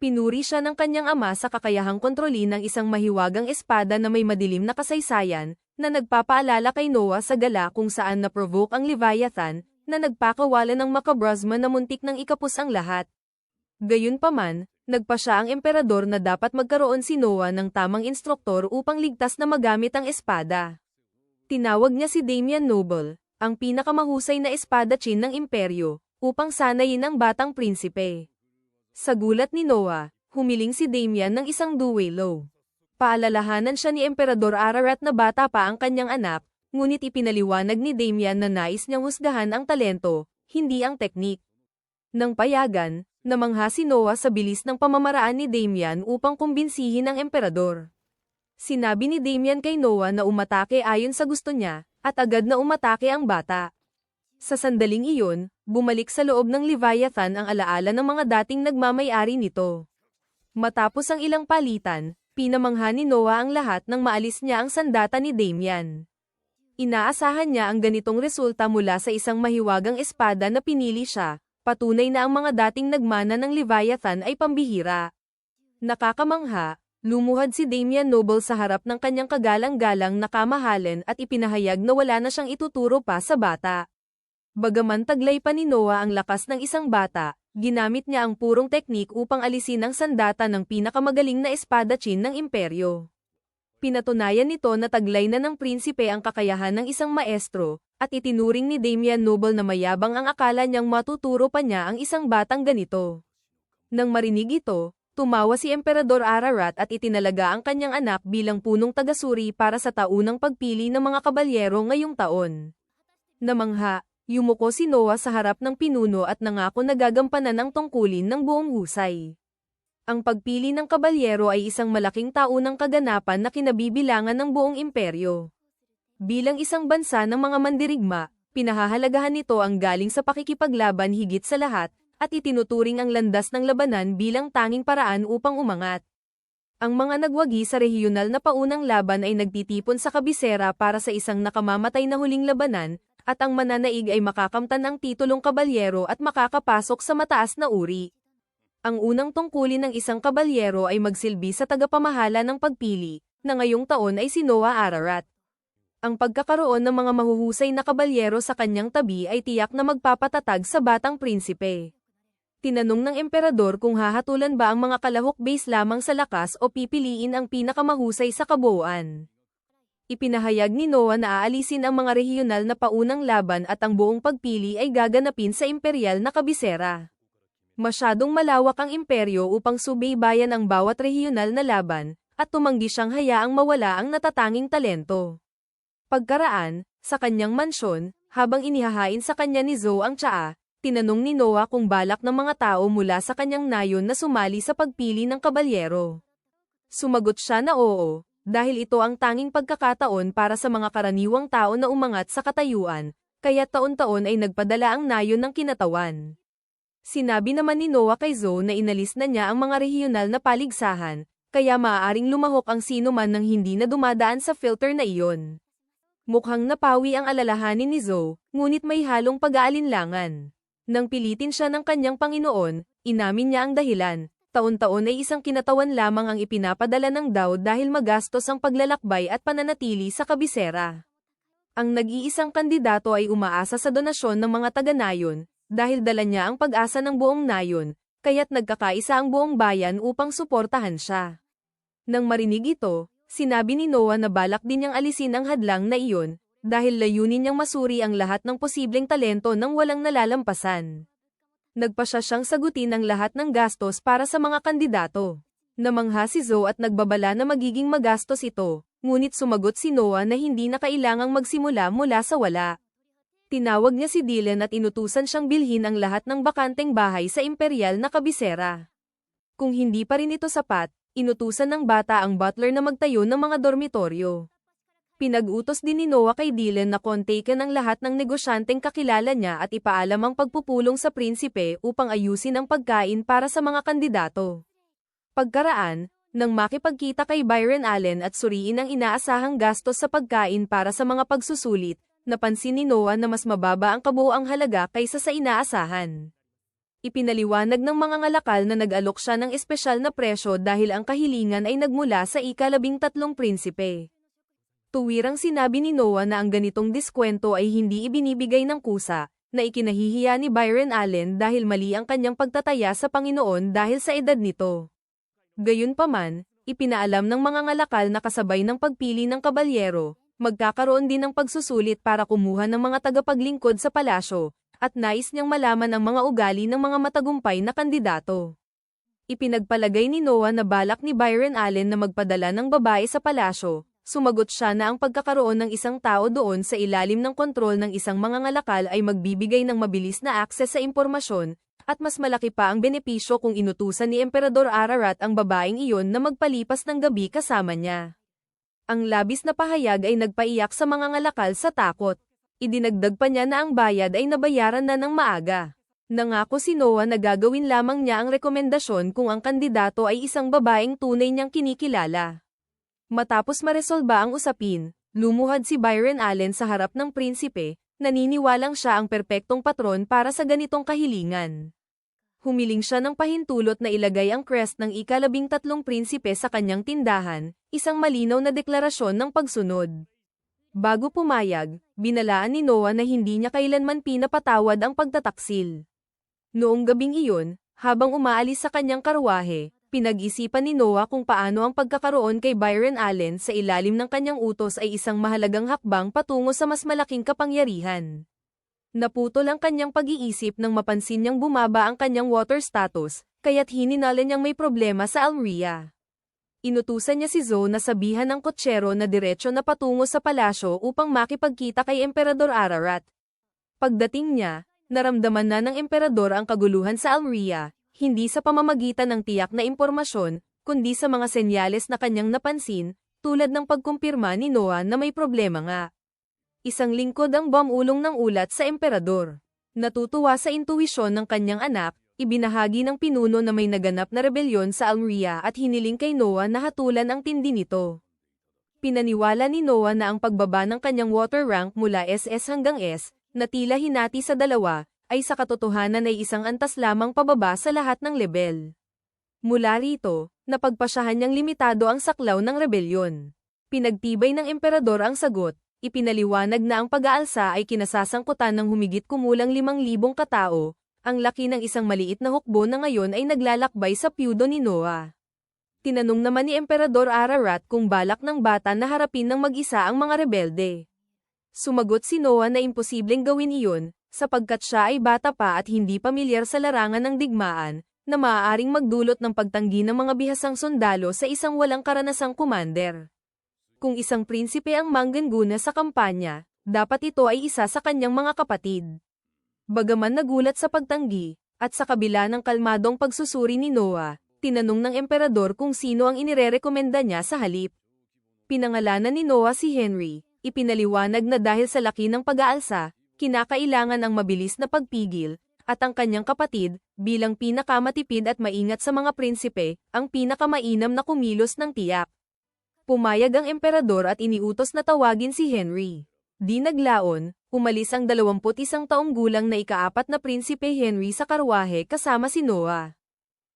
Pinuri siya ng kanyang ama sa kakayahang kontrolin ng isang mahiwagang espada na may madilim na kasaysayan, na nagpapaalala kay Noah sa gala kung saan na-provoke ang Leviathan, na nagpakawala ng Macabrasma na muntik ng ikapos ang lahat. Gayunpaman, nagpa siya ang emperador na dapat magkaroon si Noah ng tamang instruktor upang ligtas na magamit ang espada. Tinawag niya si Damian Noble, ang pinakamahusay na espadachin ng imperyo, upang sanayin ang batang prinsipe. Sa gulat ni Noah, humiling si Damian ng isang duelo. Paalalahanan siya ni Emperador Ararat na bata pa ang kanyang anak, ngunit ipinaliwanag ni Damian na nais niyang husgahan ang talento, hindi ang teknik. Nang payagan, namangha si Noah sa bilis ng pamamaraan ni Damian upang kumbinsihin ang emperador. Sinabi ni Damian kay Noah na umatake ayon sa gusto niya, at agad na umatake ang bata. Sa sandaling iyon, bumalik sa loob ng Leviathan ang alaala ng mga dating nagmamay-ari nito. Matapos ang ilang palitan, pinamangha ni Noah ang lahat nang maalis niya ang sandata ni Damian. Inaasahan niya ang ganitong resulta mula sa isang mahiwagang espada na pinili siya, patunay na ang mga dating nagmana ng Leviathan ay pambihira. Nakakamangha, lumuhad si Damian Noble sa harap ng kanyang kagalang-galang na kamahalan at ipinahayag na wala na siyang ituturo pa sa bata. Bagaman taglay pa ni Noah ang lakas ng isang bata, ginamit niya ang purong teknik upang alisin ang sandata ng pinakamagaling na espadachin ng imperyo. Pinatunayan nito na taglay na ng prinsipe ang kakayahan ng isang maestro, at itinuring ni Damian Noble na mayabang ang akala niyang matuturo pa niya ang isang batang ganito. Nang marinig ito, tumawa si Emperador Ararat at itinalaga ang kanyang anak bilang punong tagasuri para sa taunang pagpili ng mga kabalyero ngayong taon. Namangha, yumuko si Noah sa harap ng pinuno at nangako na gagampanan ang tungkulin ng buong husay. Ang pagpili ng kabalyero ay isang malaking taunang kaganapan na kinabibilangan ng buong imperyo. Bilang isang bansa ng mga mandirigma, pinahahalagahan nito ang galing sa pakikipaglaban higit sa lahat, at itinuturing ang landas ng labanan bilang tanging paraan upang umangat. Ang mga nagwagi sa rehiyonal na paunang laban ay nagtitipon sa kabisera para sa isang nakamamatay na huling labanan, at ang mananaig ay makakamtan ng titulong kabalyero at makakapasok sa mataas na uri. Ang unang tungkulin ng isang kabalyero ay magsilbi sa tagapamahala ng pagpili, na ngayong taon ay si Noah Ararat. Ang pagkakaroon ng mga mahuhusay na kabalyero sa kanyang tabi ay tiyak na magpapatatag sa batang prinsipe. Tinanong ng emperador kung hahatulan ba ang mga kalahok base lamang sa lakas o pipiliin ang pinakamahusay sa kabuuan. Ipinahayag ni Noah na aalisin ang mga rehiyonal na paunang laban at ang buong pagpili ay gaganapin sa imperial na kabisera. Masyadong malawak ang imperyo upang subaybayan ang bawat rehiyonal na laban, at tumanggi siyang hayaang mawala ang natatanging talento. Pagkaraan, sa kanyang mansyon, habang inihahain sa kanya ni Zoe ang tsaa, tinanong ni Noah kung balak ng mga tao mula sa kanyang nayon na sumali sa pagpili ng kabalyero. Sumagot siya na oo, dahil ito ang tanging pagkakataon para sa mga karaniwang tao na umangat sa katayuan, kaya taon-taon ay nagpadala ang nayon ng kinatawan. Sinabi naman ni Noah kay Zoe na inalis na niya ang mga rehiyonal na paligsahan, kaya maaaring lumahok ang sino man nang hindi na dumadaan sa filter na iyon. Mukhang napawi ang alalahanin ni Zoe, ngunit may halong pag-aalinlangan. Nang pilitin siya ng kanyang Panginoon, inamin niya ang dahilan. Taon-taon ay isang kinatawan lamang ang ipinapadala ng Daud dahil magastos ang paglalakbay at pananatili sa kabisera. Ang nag-iisang kandidato ay umaasa sa donasyon ng mga taga-nayon, dahil dala niya ang pag-asa ng buong nayon, kaya't nagkakaisa ang buong bayan upang suportahan siya. Nang marinig ito, sinabi ni Noah na balak din niyang alisin ang hadlang na iyon, dahil layunin niyang masuri ang lahat ng posibleng talento nang walang nalalampasan. Nagpasya siyang sagutin ang lahat ng gastos para sa mga kandidato. Namangha si Zoe at nagbabala na magiging magastos ito, ngunit sumagot si Noah na hindi na kailangang magsimula mula sa wala. Tinawag niya si Dylan at inutusan siyang bilhin ang lahat ng bakanteng bahay sa imperial na kabisera. Kung hindi pa rin ito sapat, inutusan ng bata ang butler na magtayo ng mga dormitoryo. Pinag-utos din ni Noah kay Dylan na kontakin ang lahat ng negosyanteng kakilala niya at ipaalam ang pagpupulong sa prinsipe upang ayusin ang pagkain para sa mga kandidato. Pagkaraan, nang makipagkita kay Byron Allen at suriin ang inaasahang gastos sa pagkain para sa mga pagsusulit, napansin ni Noah na mas mababa ang kabuuang halaga kaysa sa inaasahan. Ipinaliwanag ng mga ngalakal na nag-alok siya ng espesyal na presyo dahil ang kahilingan ay nagmula sa ika-13 prinsipe. Tuwirang sinabi ni Noah na ang ganitong diskwento ay hindi ibinibigay ng kusa, na ikinahihiya ni Byron Allen dahil mali ang kanyang pagtataya sa Panginoon dahil sa edad nito. Gayunpaman, ipinaalam ng mga ngalakal na kasabay ng pagpili ng kabalyero, magkakaroon din ng pagsusulit para kumuha ng mga tagapaglingkod sa palasyo, at nais niyang malaman ang mga ugali ng mga matagumpay na kandidato. Ipinagpalagay ni Noah na balak ni Byron Allen na magpadala ng babae sa palasyo, sumagot siya na ang pagkakaroon ng isang tao doon sa ilalim ng kontrol ng isang mga ngalakal ay magbibigay ng mabilis na akses sa impormasyon, at mas malaki pa ang benepisyo kung inutusan ni Emperador Ararat ang babaeng iyon na magpalipas ng gabi kasama niya. Ang labis na pahayag ay nagpaiyak sa mga ngalakal sa takot. Idinagdag pa niya na ang bayad ay nabayaran na ng maaga. Nangako si Noah na gagawin lamang niya ang rekomendasyon kung ang kandidato ay isang babaeng tunay niyang kinikilala. Matapos maresolba ang usapin, lumuhad si Byron Allen sa harap ng prinsipe, naniniwalang siya ang perpektong patron para sa ganitong kahilingan. Humiling siya ng pahintulot na ilagay ang crest ng ika-13 prinsipe sa kanyang tindahan, isang malinaw na deklarasyon ng pagsunod. Bago pumayag, binalaan ni Noah na hindi niya kailanman pinapatawad ang pagtataksil. Noong gabing iyon, habang umaalis sa kanyang karwahe, pinag-isipan ni Noah kung paano ang pagkakaroon kay Byron Allen sa ilalim ng kanyang utos ay isang mahalagang hakbang patungo sa mas malaking kapangyarihan. Naputol ang kanyang pag-iisip nang mapansin niyang bumaba ang kanyang water status, kaya't hininala niyang may problema sa Almeria. Inutusan niya si Zoe na sabihan ng kotsero na diretso na patungo sa palasyo upang makipagkita kay Emperador Ararat. Pagdating niya, naramdaman na ng emperador ang kaguluhan sa Almeria, hindi sa pamamagitan ng tiyak na impormasyon, kundi sa mga senyales na kanyang napansin, tulad ng pagkumpirma ni Noah na may problema nga. Isang lingkod ang bumulong ng ulat sa emperador. Natutuwa sa intuwisyon ng kanyang anak, ibinahagi ng pinuno na may naganap na rebelyon sa Almeria at hiniling kay Noah na hatulan ang tindi nito. Pinaniwala ni Noah na ang pagbaba ng kanyang water rank mula SS hanggang S, na tila hinati sa dalawa, ay sa katotohanan ay isang antas lamang pababa sa lahat ng lebel. Mula rito, napagpasyahan niyang limitado ang saklaw ng rebelyon. Pinagtibay ng emperador ang sagot, ipinaliwanag na ang pag-aalsa ay kinasasangkutan ng humigit kumulang 5,000 katao, ang laki ng isang maliit na hukbo na ngayon ay naglalakbay sa pyudo ni Noah. Tinanong naman ni Emperador Ararat kung balak ng bata na harapin ng mag-isa ang mga rebelde. Sumagot si Noah na imposibleng gawin iyon, sapagkat siya ay bata pa at hindi pamilyar sa larangan ng digmaan, na maaaring magdulot ng pagtanggi ng mga bihasang sundalo sa isang walang karanasang commander. Kung isang prinsipe ang manggaguna sa kampanya, dapat ito ay isa sa kanyang mga kapatid. Bagaman nagulat sa pagtanggi, at sa kabila ng kalmadong pagsusuri ni Noah, tinanong ng emperador kung sino ang inirerekomenda niya sa halip. Pinangalanan ni Noah si Henry, ipinaliwanag na dahil sa laki ng pag-aalsa, kinakailangan ang mabilis na pagpigil, at ang kanyang kapatid, bilang pinakamatipid at maingat sa mga prinsipe, ang pinakamainam na kumilos ng tiyak. Pumayag ang emperador at iniutos na tawagin si Henry. Di naglaon, umalis ang 21 taong gulang na ika-4 na prinsipe Henry sa karwahe kasama si Noah.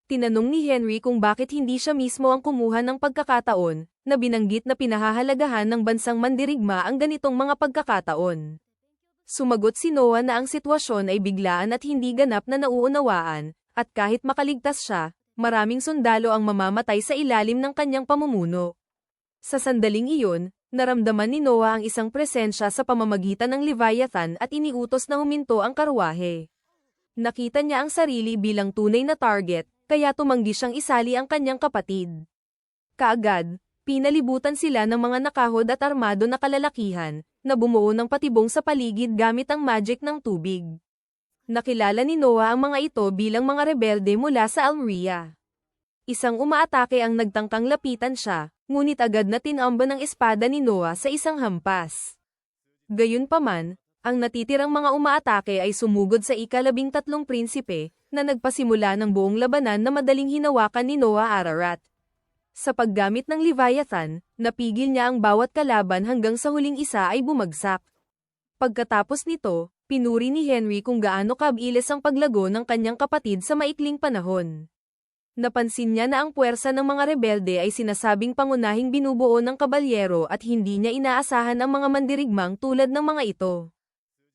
Tinanong ni Henry kung bakit hindi siya mismo ang kumuha ng pagkakataon, na binanggit na pinahahalagahan ng bansang mandirigma ang ganitong mga pagkakataon. Sumagot si Noah na ang sitwasyon ay biglaan at hindi ganap na nauunawaan, At kahit makaligtas siya, maraming sundalo ang mamamatay sa ilalim ng kanyang pamumuno. Sa sandaling iyon, naramdaman ni Noah ang isang presensya sa pamamagitan ng Leviathan at iniutos na huminto ang karwahe. Nakita niya ang sarili bilang tunay na target, kaya tumanggi siyang isali ang kanyang kapatid. Kaagad, pinalibutan sila ng mga nakahod at armado na kalalakihan, na bumuo ng patibong sa paligid gamit ang magic ng tubig. Nakilala ni Noah ang mga ito bilang mga rebelde mula sa Almeria. Isang umaatake ang nagtangkang lapitan siya, ngunit agad na tinamba ng espada ni Noah sa isang hampas. Gayunpaman, ang natitirang mga umaatake ay sumugod sa ika-13 prinsipe, na nagpasimula ng buong labanan na madaling hinawakan ni Noah Ararat. Sa paggamit ng Leviathan, napigil niya ang bawat kalaban hanggang sa huling isa ay bumagsak. Pagkatapos nito, pinuri ni Henry kung gaano kabilis ang paglago ng kanyang kapatid sa maikling panahon. Napansin niya na ang puwersa ng mga rebelde ay sinasabing pangunahing binubuo ng kabalyero at hindi niya inaasahan ang mga mandirigmang tulad ng mga ito.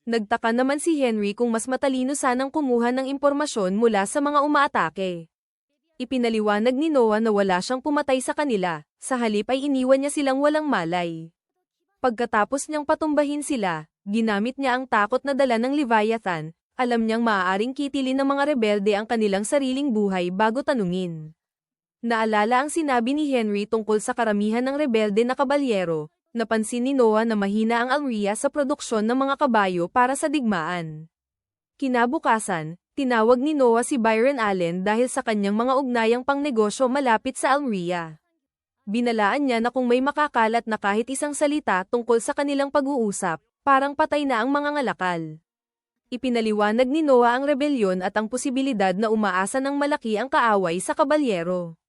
Nagtaka naman si Henry kung mas matalino sanang kumuha ng impormasyon mula sa mga umaatake. Ipinaliwanag ni Noah na wala siyang pumatay sa kanila, sa halip ay iniwan niya silang walang malay. Pagkatapos niyang patumbahin sila, ginamit niya ang takot na dala ng Leviathan, alam niyang maaaring kitilin ng mga rebelde ang kanilang sariling buhay bago tanungin. Naalala ang sinabi ni Henry tungkol sa karamihan ng rebelde na kabalyero, napansin ni Noah na mahina ang Almeria sa produksyon ng mga kabayo para sa digmaan. Kinabukasan, tinawag ni Noah si Byron Allen dahil sa kanyang mga ugnayang pangnegosyo malapit sa Almeria. Binalaan niya na kung may makakalat na kahit isang salita tungkol sa kanilang pag-uusap, parang patay na ang mga ngalakal. Ipinaliwanag ni Noah ang rebelyon at ang posibilidad na umaasa ng malaki ang kaaway sa kabalyero.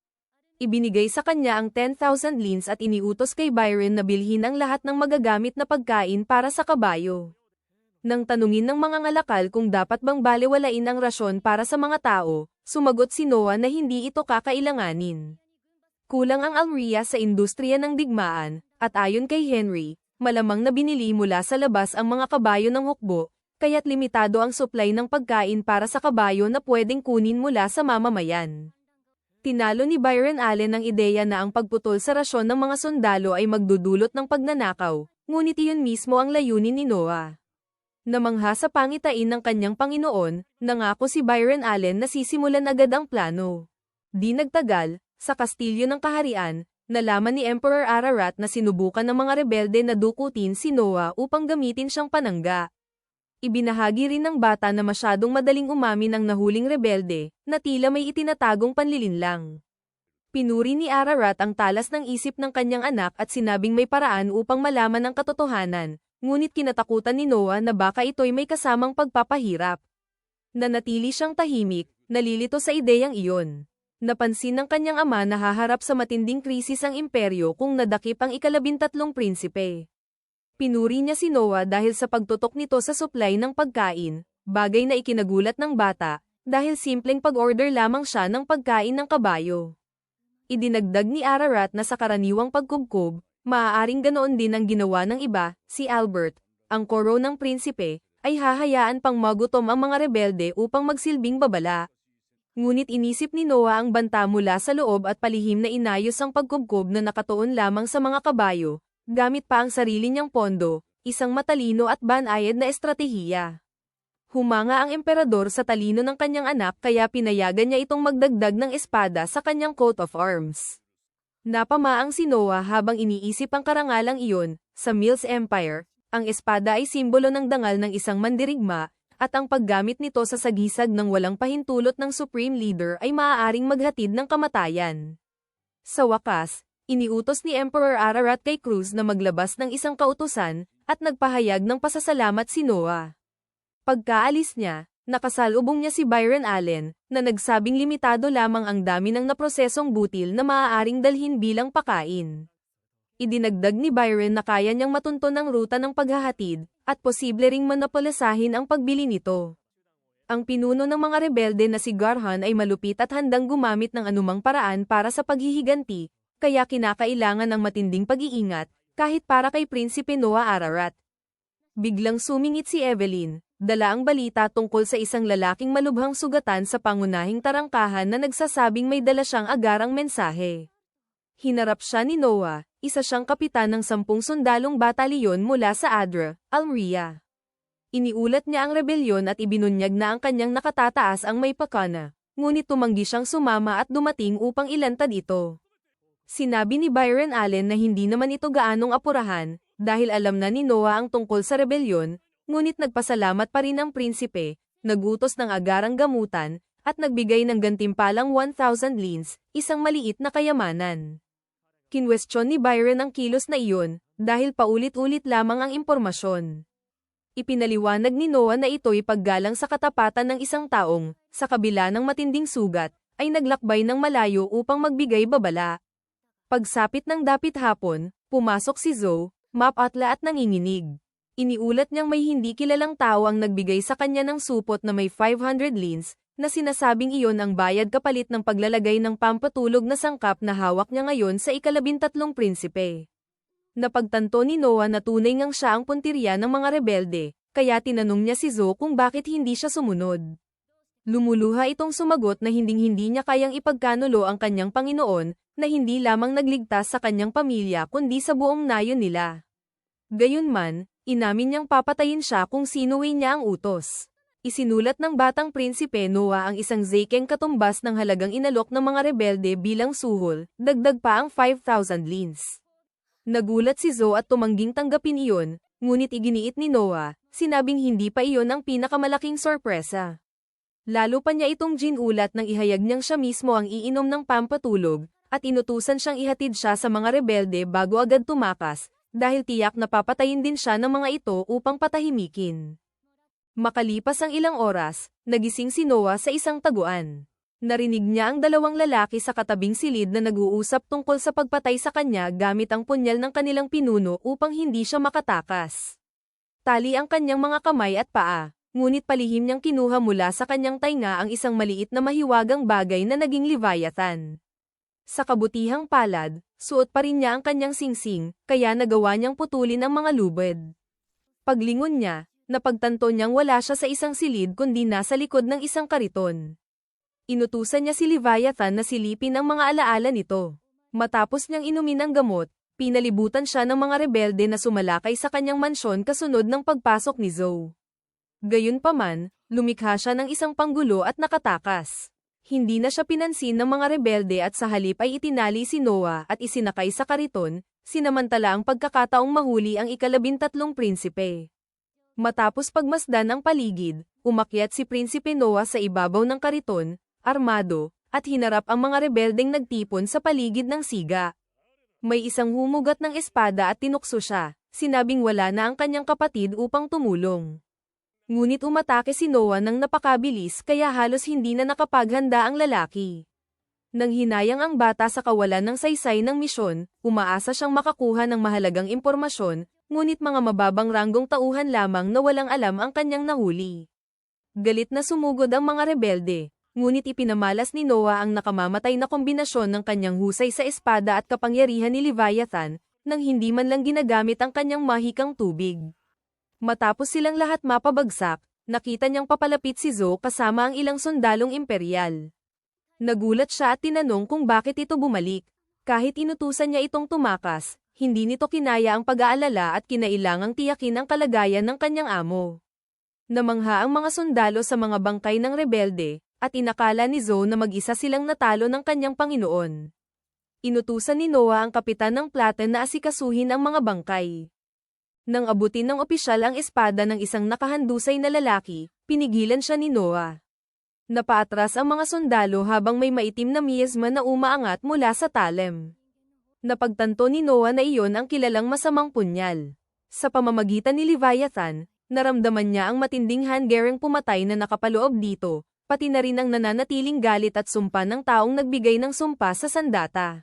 Ibinigay sa kanya ang 10,000 lins at iniutos kay Byron na bilhin ang lahat ng magagamit na pagkain para sa kabayo. Nang tanungin ng mga ngalakal kung dapat bang balewalain ang rasyon para sa mga tao, sumagot si Noah na hindi ito kakailanganin. Kulang ang Almeria sa industriya ng digmaan, at ayon kay Henry, malamang na binili mula sa labas ang mga kabayo ng hukbo, kaya't limitado ang supply ng pagkain para sa kabayo na pwedeng kunin mula sa mamamayan. Tinalo ni Byron Allen ang ideya na ang pagputol sa rasyon ng mga sundalo ay magdudulot ng pagnanakaw, ngunit iyon mismo ang layunin ni Noah. Namangha sa pangitain ng kanyang Panginoon, nangako si Byron Allen na sisimulan agad ang plano. Di nagtagal, sa kastilyo ng kaharian, nalaman ni Emperor Ararat na sinubukan ng mga rebelde na dukutin si Noah upang gamitin siyang panangga. Ibinahagi rin ng bata na masyadong madaling umamin ang nahuling rebelde, na tila may itinatagong panlilinlang. Pinuri ni Ararat ang talas ng isip ng kanyang anak at sinabing may paraan upang malaman ang katotohanan, ngunit kinatakutan ni Noah na baka ito'y may kasamang pagpapahirap. Nanatili siyang tahimik, nalilito sa ideyang iyon. Napansin ng kanyang ama na haharap sa matinding krisis ang imperyo kung nadakip ang ika-13 prinsipe. Pinuri niya si Noah dahil sa pagtutok nito sa supply ng pagkain, bagay na ikinagulat ng bata, dahil simpleng pag-order lamang siya ng pagkain ng kabayo. Idinagdag ni Ararat na sa karaniwang pagkubkob, maaaring ganoon din ang ginawa ng iba, si Albert, ang koro ng prinsipe, ay hahayaan pang magutom ang mga rebelde upang magsilbing babala. Ngunit inisip ni Noah ang banta mula sa loob at palihim na inayos ang pagkubkob na nakatuon lamang sa mga kabayo, gamit pa ang sarili niyang pondo, isang matalino at banayad na estratehiya. Humanga ang emperador sa talino ng kanyang anak kaya pinayagan niya itong magdagdag ng espada sa kanyang coat of arms. Napamaang si Noah habang iniisip ang karangalang iyon, sa Mills Empire, ang espada ay simbolo ng dangal ng isang mandirigma, at ang paggamit nito sa sagisag ng walang pahintulot ng Supreme Leader ay maaaring maghatid ng kamatayan. Sa wakas, iniutos ni Emperor Ararat kay Cruz na maglabas ng isang kautusan, at nagpahayag ng pasasalamat si Noah. Pagkaalis niya, nakasalubong niya si Byron Allen, na nagsabing limitado lamang ang dami ng naprosesong butil na maaaring dalhin bilang pakain. Idinagdag ni Byron na kaya niyang matunton ang ruta ng paghahatid, at posible ring monopolisahin ang pagbili nito. Ang pinuno ng mga rebelde na si Garhan ay malupit at handang gumamit ng anumang paraan para sa paghihiganti, kaya kinakailangan ng matinding pag-iingat, kahit para kay Prinsipe Noah Ararat. Biglang sumingit si Evelyn, dala ang balita tungkol sa isang lalaking malubhang sugatan sa pangunahing tarangkahan na nagsasabing may dala siyang agarang mensahe. Hinarap siya ni Noah, isa siyang kapitan ng 10 sundalong batalyon mula sa Adra, Almeria. Iniulat niya ang rebelyon at ibinunyag na ang kanyang nakatataas ang may pakana, ngunit tumanggi siyang sumama at dumating upang ilantad ito. Sinabi ni Byron Allen na hindi naman ito gaanong apurahan, dahil alam na ni Noah ang tungkol sa rebelyon, ngunit nagpasalamat pa rin ang prinsipe, nagutos ng agarang gamutan, at nagbigay ng gantimpalang 1,000 lins, isang maliit na kayamanan. Kinwestiyon ni Byron ang kilos na iyon, dahil paulit-ulit lamang ang impormasyon. Ipinaliwanag ni Noah na ito'y paggalang sa katapatan ng isang taong, sa kabila ng matinding sugat, ay naglakbay ng malayo upang magbigay babala. Pagsapit ng dapit hapon, pumasok si Zoe, mapatla at nanginginig. Iniulat niyang may hindi kilalang tao ang nagbigay sa kanya ng supot na may 500 lins, na sinasabing iyon ang bayad kapalit ng paglalagay ng pampatulog na sangkap na hawak niya ngayon sa ika-13 prinsipe. Napagtanto ni Noah na tunay ngang siya ang puntirya ng mga rebelde, kaya tinanong niya si Zoe kung bakit hindi siya sumunod. Lumuluha itong sumagot na hinding-hindi niya kayang ipagkanulo ang kanyang Panginoon, na hindi lamang nagligtas sa kanyang pamilya kundi sa buong nayon nila. Gayunman, inamin niyang papatayin siya kung sinuwi niya ang utos. Isinulat ng batang prinsipe Noah ang isang zekeng katumbas ng halagang inalok ng mga rebelde bilang suhol, dagdag pa ang 5,000 lins. Nagulat si Zoe at tumangging tanggapin iyon, ngunit iginiit ni Noah, sinabing hindi pa iyon ang pinakamalaking sorpresa. Lalo pa niya itong ginulat nang ihayag niyang siya mismo ang iinom ng pampatulog, at inutusan siyang ihatid siya sa mga rebelde bago agad tumakas, dahil tiyak na papatayin din siya ng mga ito upang patahimikin. Makalipas ang ilang oras, nagising si Noah sa isang taguan. Narinig niya ang dalawang lalaki sa katabing silid na nag-uusap tungkol sa pagpatay sa kanya gamit ang punyal ng kanilang pinuno upang hindi siya makatakas. Tali ang kanyang mga kamay at paa, ngunit palihim niyang kinuha mula sa kanyang tainga ang isang maliit na mahiwagang bagay na naging Leviathan. Sa kabutihang palad, suot pa rin niya ang kanyang singsing, kaya nagawa niyang putulin ang mga lubid. Paglingon niya, napagtanto niyang wala siya sa isang silid kundi nasa likod ng isang kariton. Inutusan niya si Leviathan na silipin ang mga alaala nito. Matapos niyang inumin ang gamot, pinalibutan siya ng mga rebelde na sumalakay sa kanyang mansyon kasunod ng pagpasok ni Zoe. Gayunpaman, lumikha siya ng isang panggulo at nakatakas. Hindi na siya pinansin ng mga rebelde at sa halip ay itinali si Noah at isinakay sa kariton, sinamantala ang pagkakataong mahuli ang ika-13 prinsipe. Matapos pagmasdan ang paligid, umakyat si Prinsipe Noah sa ibabaw ng kariton, armado, at hinarap ang mga rebeldeng nagtipon sa paligid ng siga. May isang humugat ng espada at tinukso siya, sinabing wala na ang kanyang kapatid upang tumulong. Ngunit umatake si Noah nang napakabilis kaya halos hindi na nakapaghanda ang lalaki. Nang hinayang ang bata sa kawalan ng saysay ng misyon, umaasa siyang makakuha ng mahalagang impormasyon, ngunit mga mababang ranggong tauhan lamang na walang alam ang kanyang nahuli. Galit na sumugod ang mga rebelde, ngunit ipinamalas ni Noah ang nakamamatay na kombinasyon ng kanyang husay sa espada at kapangyarihan ni Leviathan, nang hindi man lang ginagamit ang kanyang mahikang tubig. Matapos silang lahat mapabagsak, nakita niyang papalapit si Zoe kasama ang ilang sundalong imperial. Nagulat siya at tinanong kung bakit ito bumalik. Kahit inutusan niya itong tumakas, hindi nito kinaya ang pag-aalala at kinailangang tiyakin ang kalagayan ng kanyang amo. Namangha ang mga sundalo sa mga bangkay ng rebelde, at inakala ni Zoe na mag-isa silang natalo ng kanyang Panginoon. Inutusan ni Noah ang kapitan ng Platen na asikasuhin ang mga bangkay. Nang abutin ng opisyal ang espada ng isang nakahandusay na lalaki, pinigilan siya ni Noah. Napaatras ang mga sundalo habang may maitim na miasma na umaangat mula sa talem. Napagtanto ni Noah na iyon ang kilalang masamang punyal. Sa pamamagitan ni Leviathan, naramdaman niya ang matinding hangering pumatay na nakapaloob dito, pati na rin ang nananatiling galit at sumpa ng taong nagbigay ng sumpa sa sandata.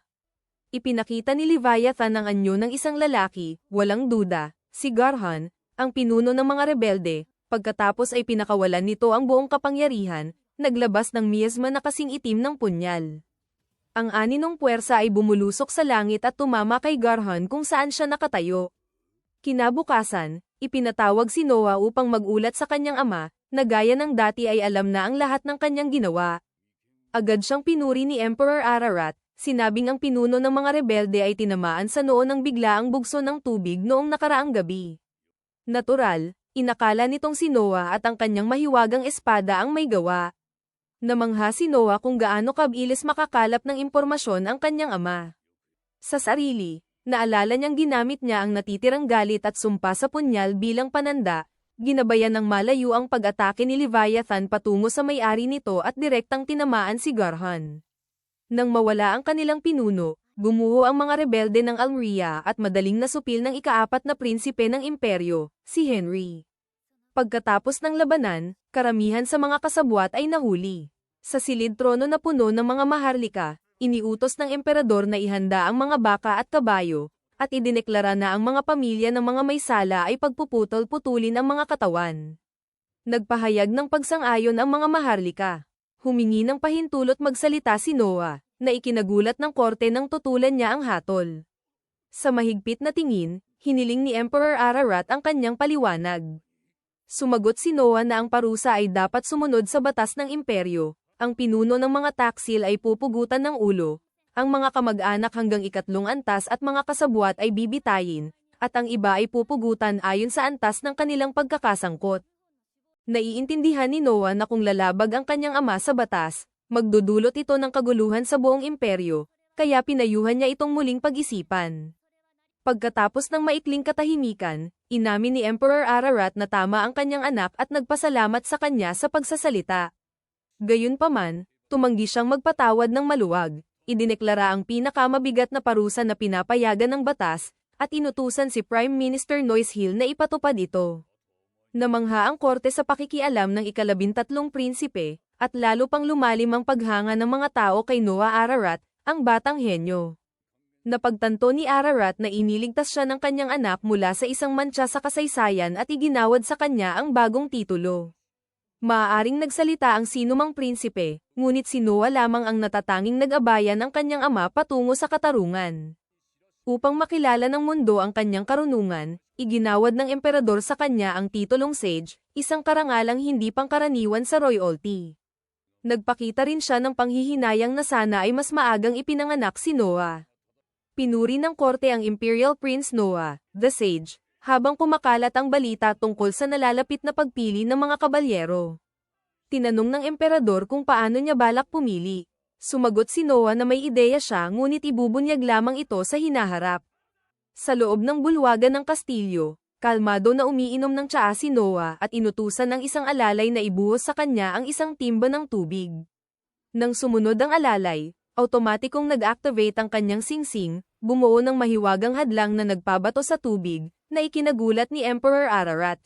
Ipinakita ni Leviathan ang anyo ng isang lalaki, walang duda, si Garhan, ang pinuno ng mga rebelde. Pagkatapos ay pinakawalan nito ang buong kapangyarihan, naglabas ng miasma na kasing itim ng punyal. Ang aninong puwersa ay bumulusok sa langit at tumama kay Garhan kung saan siya nakatayo. Kinabukasan, ipinatawag si Noah upang magulat sa kanyang ama, na gaya ng dati ay alam na ang lahat ng kanyang ginawa. Agad siyang pinuri ni Emperor Ararat, sinabing ang pinuno ng mga rebelde ay tinamaan sa noo ng biglaang bugso ng tubig noong nakaraang gabi. Natural, inakala nitong si Noah at ang kanyang mahiwagang espada ang may gawa. Namangha si Noah kung gaano kabilis makakalap ng impormasyon ang kanyang ama. Sa sarili, naalala niyang ginamit niya ang natitirang galit at sumpa sa punyal bilang pananda, ginabayan ng malayo ang pag-atake ni Leviathan patungo sa may-ari nito at direktang tinamaan si Garhan. Nang mawala ang kanilang pinuno, gumuho ang mga rebelde ng Almeria at madaling nasupil ng ikaapat na prinsipe ng imperyo, si Henry. Pagkatapos ng labanan, karamihan sa mga kasabwat ay nahuli. Sa silid trono na puno ng mga maharlika, iniutos ng emperador na ihanda ang mga baka at kabayo, at idineklara na ang mga pamilya ng mga may sala ay pagpuputol-putulin ang mga katawan. Nagpahayag ng pagsang-ayon ang mga maharlika. Humingi ng pahintulot magsalita si Noah, na ikinagulat ng korte nang tutulan niya ang hatol. Sa mahigpit na tingin, hiniling ni Emperor Ararat ang kanyang paliwanag. Sumagot si Noah na ang parusa ay dapat sumunod sa batas ng imperyo, ang pinuno ng mga taksil ay pupugutan ng ulo, ang mga kamag-anak hanggang ikatlong antas at mga kasabwat ay bibitayin, at ang iba ay pupugutan ayon sa antas ng kanilang pagkakasangkot. Naiintindihan ni Noah na kung lalabag ang kanyang ama sa batas, magdudulot ito ng kaguluhan sa buong imperyo, kaya pinayuhan niya itong muling pag-isipan. Pagkatapos ng maikling katahimikan, inamin ni Emperor Ararat na tama ang kanyang anak at nagpasalamat sa kanya sa pagsasalita. Gayunpaman, tumanggi siyang magpatawad ng maluwag. Idineklara ang pinakamabigat na parusa na pinapayagan ng batas, at inutusan si Prime Minister Noishill na ipatupad ito. Namangha ang korte sa pakikialam ng ika-13 prinsipe, at lalo pang lumalim ang paghanga ng mga tao kay Noah Ararat, ang batang henyo. Napagtanto ni Ararat na iniligtas siya ng kanyang anak mula sa isang mantsa sa kasaysayan at iginawad sa kanya ang bagong titulo. Maaaring nagsalita ang sinumang prinsipe, ngunit si Noah lamang ang natatanging nag-abayan ng kanyang ama patungo sa katarungan. Upang makilala ng mundo ang kanyang karunungan, iginawad ng emperador sa kanya ang titulong sage, isang karangalang hindi pangkaraniwan sa royalty. Nagpakita rin siya ng panghihinayang na sana ay mas maagang ipinanganak si Noah. Pinuri ng korte ang Imperial Prince Noah, the Sage, habang kumakalat ang balita tungkol sa nalalapit na pagpili ng mga kabalyero. Tinanong ng emperador kung paano niya balak pumili. Sumagot si Noah na may ideya siya ngunit ibubunyag lamang ito sa hinaharap. Sa loob ng bulwagan ng kastilyo, kalmado na umiinom ng tsaa si Noah at inutusan ng isang alalay na ibuhos sa kanya ang isang timba ng tubig. Nang sumunod ang alalay, automatikong nag-activate ang kanyang singsing, bumuo ng mahiwagang hadlang na nagpabato sa tubig, na ikinagulat ni Emperor Ararat.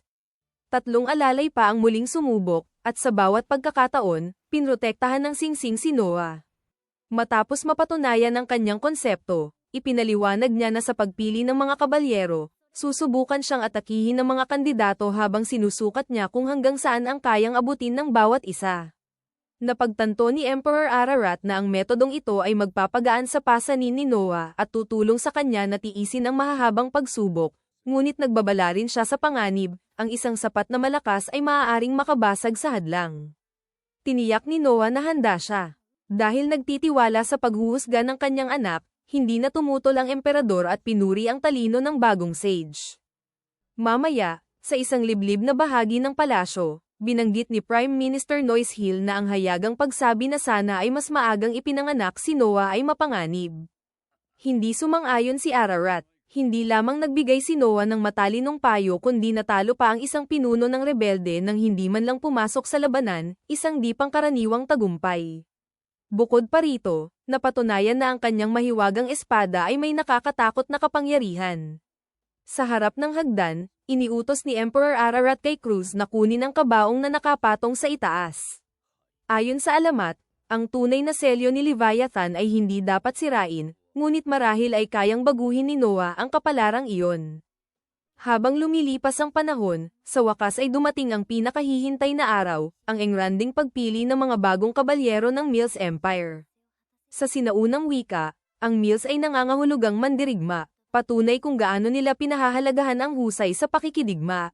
3 alalay pa ang muling sumubok, at sa bawat pagkakataon, pinrotektahan ng singsing si Noah. Matapos mapatunayan ang kanyang konsepto, ipinaliwanag niya na sa pagpili ng mga kabalyero, susubukan siyang atakihin ng mga kandidato habang sinusukat niya kung hanggang saan ang kayang abutin ng bawat isa. Napagtanto ni Emperor Ararat na ang metodong ito ay magpapagaan sa pasanin ni Noah at tutulong sa kanya na tiisin ang mahahabang pagsubok, ngunit nagbabala rin siya sa panganib, ang isang sapat na malakas ay maaaring makabasag sa hadlang. Tiniyak ni Noah na handa siya. Dahil nagtitiwala sa paghuhusga ng kanyang anak, hindi na tumutol ang emperador at pinuri ang talino ng bagong sage. Mamaya, sa isang liblib na bahagi ng palasyo, binanggit ni Prime Minister Noishill na ang hayagang pagsabi na sana ay mas maagang ipinanganak si Noah ay mapanganib. Hindi sumang-ayon si Ararat. Hindi lamang nagbigay si Noah ng matalinong payo kundi natalo pa ang isang pinuno ng rebelde nang hindi man lang pumasok sa labanan, isang di pangkaraniwang tagumpay. Bukod pa rito, napatunayan na ang kanyang mahiwagang espada ay may nakakatakot na kapangyarihan. Sa harap ng hagdan, iniutos ni Emperor Ararat kay Cruz na kunin ang kabaong na nakapatong sa itaas. Ayon sa alamat, ang tunay na selyo ni Leviathan ay hindi dapat sirain, ngunit marahil ay kayang baguhin ni Noah ang kapalarang iyon. Habang lumilipas ang panahon, sa wakas ay dumating ang pinakahihintay na araw, ang engranding pagpili ng mga bagong kabalyero ng Mills Empire. Sa sinaunang wika, ang Mills ay nangangahulugang mandirigma, Patunay kung gaano nila pinahahalagahan ang husay sa pakikidigma.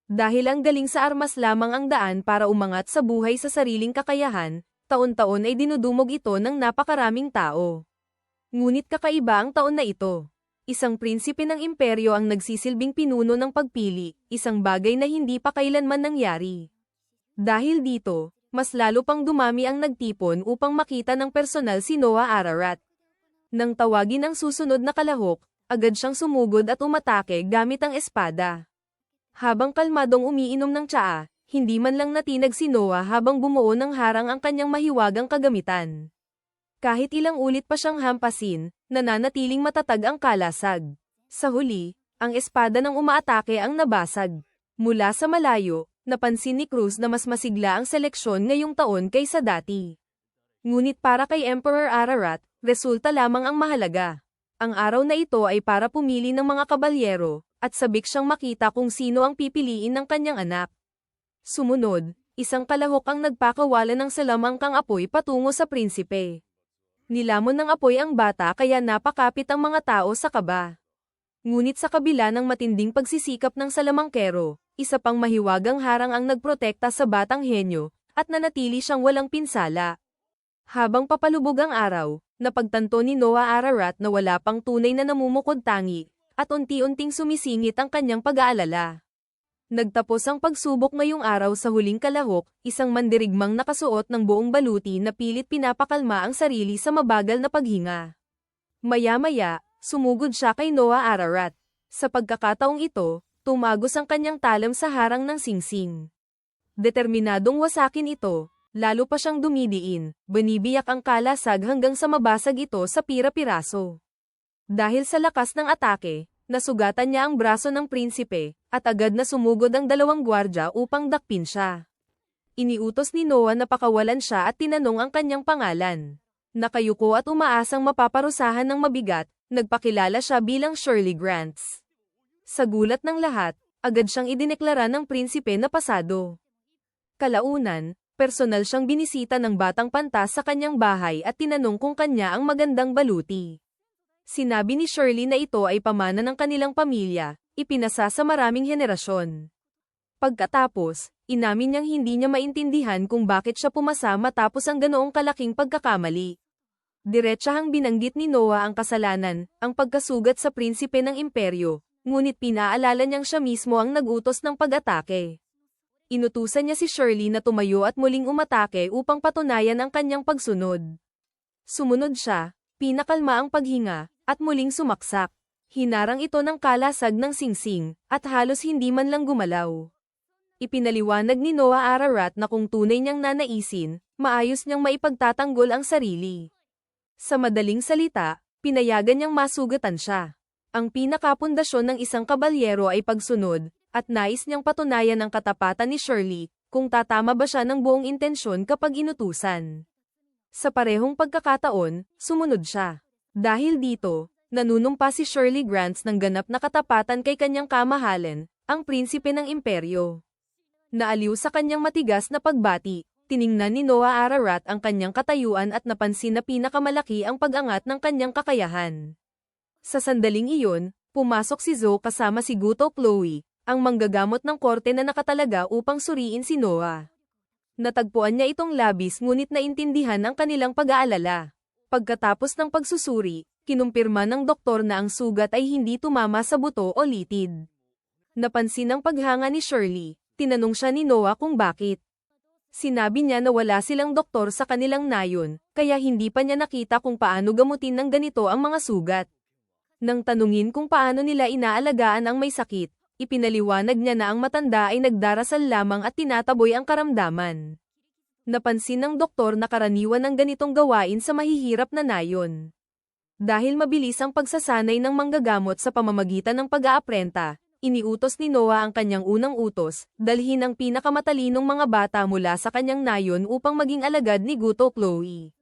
Dahil ang galing sa armas lamang ang daan para umangat sa buhay sa sariling kakayahan, taon-taon ay dinudumog ito ng napakaraming tao. Ngunit kakaiba ang taon na ito. Isang prinsipe ng imperyo ang nagsisilbing pinuno ng pagpili, isang bagay na hindi pa kailanman nangyari. Dahil dito, mas lalo pang dumami ang nagtipon upang makita ng personal si Noah Ararat. Nang tawagin ang susunod na kalahok, agad siyang sumugod at umatake gamit ang espada. Habang kalmadong umiinom ng tsaa, hindi man lang natinag si Noah habang bumuo ng harang ang kanyang mahiwagang kagamitan. Kahit ilang ulit pa siyang hampasin, nananatiling matatag ang kalasag. Sa huli, ang espada ng umaatake ang nabasag. Mula sa malayo, napansin ni Cruz na mas masigla ang seleksyon ngayong taon kaysa dati. Ngunit para kay Emperor Ararat, resulta lamang ang mahalaga. Ang araw na ito ay para pumili ng mga kabalyero, at sabik siyang makita kung sino ang pipiliin ng kanyang anak. Sumunod, isang kalahok ang nagpakawala ng salamangkang apoy patungo sa prinsipe. Nilamon ng apoy ang bata kaya napakapit ang mga tao sa kaba. Ngunit sa kabila ng matinding pagsisikap ng salamangkero, isa pang mahiwagang harang ang nagprotekta sa batang henyo, at nanatili siyang walang pinsala. Habang papalubog ang araw, napagtanto ni Noah Ararat na wala pang tunay na namumukod tangi, at unti-unting sumisingit ang kanyang pag-aalala. Nagtapos ang pagsubok ngayong araw sa huling kalahok, isang mandirigmang nakasuot ng buong baluti na pilit pinapakalma ang sarili sa mabagal na paghinga. Maya-maya, sumugod siya kay Noah Ararat. Sa pagkakataong ito, tumagos ang kanyang talam sa harang ng singsing. Determinadong wasakin ito, lalo pa siyang dumidiin, binibiyak ang kalasag hanggang sa mabasag ito sa pira-piraso. Dahil sa lakas ng atake, nasugatan niya ang braso ng prinsipe, at agad na sumugod ang dalawang gwardya upang dakpin siya. Iniutos ni Noah na pakawalan siya at tinanong ang kanyang pangalan. Nakayuko at umaasang mapaparusahan ng mabigat, nagpakilala siya bilang Shirley Grants. Sa gulat ng lahat, agad siyang idineklara ng prinsipe na pasado. Kalaunan, personal siyang binisita ng batang pantas sa kanyang bahay at tinanong kung kanya ang magandang baluti. Sinabi ni Shirley na ito ay pamana ng kanilang pamilya, ipinasa sa maraming henerasyon. Pagkatapos, inamin niyang hindi niya maintindihan kung bakit siya pumasa matapos ang ganoong kalaking pagkakamali. Diretsahang binanggit ni Noah ang kasalanan, ang pagkasugat sa prinsipe ng imperyo, ngunit pinaalala niyang siya mismo ang nag-utos ng pag-atake. Inutusan niya si Shirley na tumayo at muling umatake upang patunayan ang kanyang pagsunod. Sumunod siya, pinakalma ang paghinga, at muling sumaksak. Hinarang ito ng kalasag ng singsing, at halos hindi man lang gumalaw. Ipinaliwanag ni Noah Ararat na kung tunay niyang nanaisin, maayos niyang maipagtatanggol ang sarili. Sa madaling salita, pinayagan niyang masugatan siya. Ang pinakapundasyon ng isang kabalyero ay pagsunod, at nais niyang patunayan ang katapatan ni Shirley, kung tatama ba siya ng buong intensyon kapag inutusan. Sa parehong pagkakataon, sumunod siya. Dahil dito, nanunumpa si Shirley Grants ng ganap na katapatan kay kanyang kamahalan, ang prinsipe ng imperyo. Naaliw sa kanyang matigas na pagbati, tiningnan ni Noah Ararat ang kanyang katayuan at napansin na pinakamalaki ang pag-angat ng kanyang kakayahan. Sa sandaling iyon, pumasok si Zoe kasama si Guto Chloe, ang manggagamot ng korte na nakatalaga upang suriin si Noah. Natagpuan niya itong labis ngunit naintindihan ang kanilang pag-aalala. Pagkatapos ng pagsusuri, kinumpirma ng doktor na ang sugat ay hindi tumama sa buto o litid. Napansin ang paghanga ni Shirley, tinanong siya ni Noah kung bakit. Sinabi niya na wala silang doktor sa kanilang nayon, kaya hindi pa niya nakita kung paano gamutin ng ganito ang mga sugat. Nang tanungin kung paano nila inaalagaan ang may sakit, ipinaliwanag niya na ang matanda ay nagdarasal lamang at tinataboy ang karamdaman. Napansin ng doktor na karaniwan ng ganitong gawain sa mahihirap na nayon. Dahil mabilis ang pagsasanay ng manggagamot sa pamamagitan ng pag-aaprenta, iniutos ni Noah ang kanyang unang utos, dalhin ang pinakamatalinong mga bata mula sa kanyang nayon upang maging alagad ni Guto Chloe.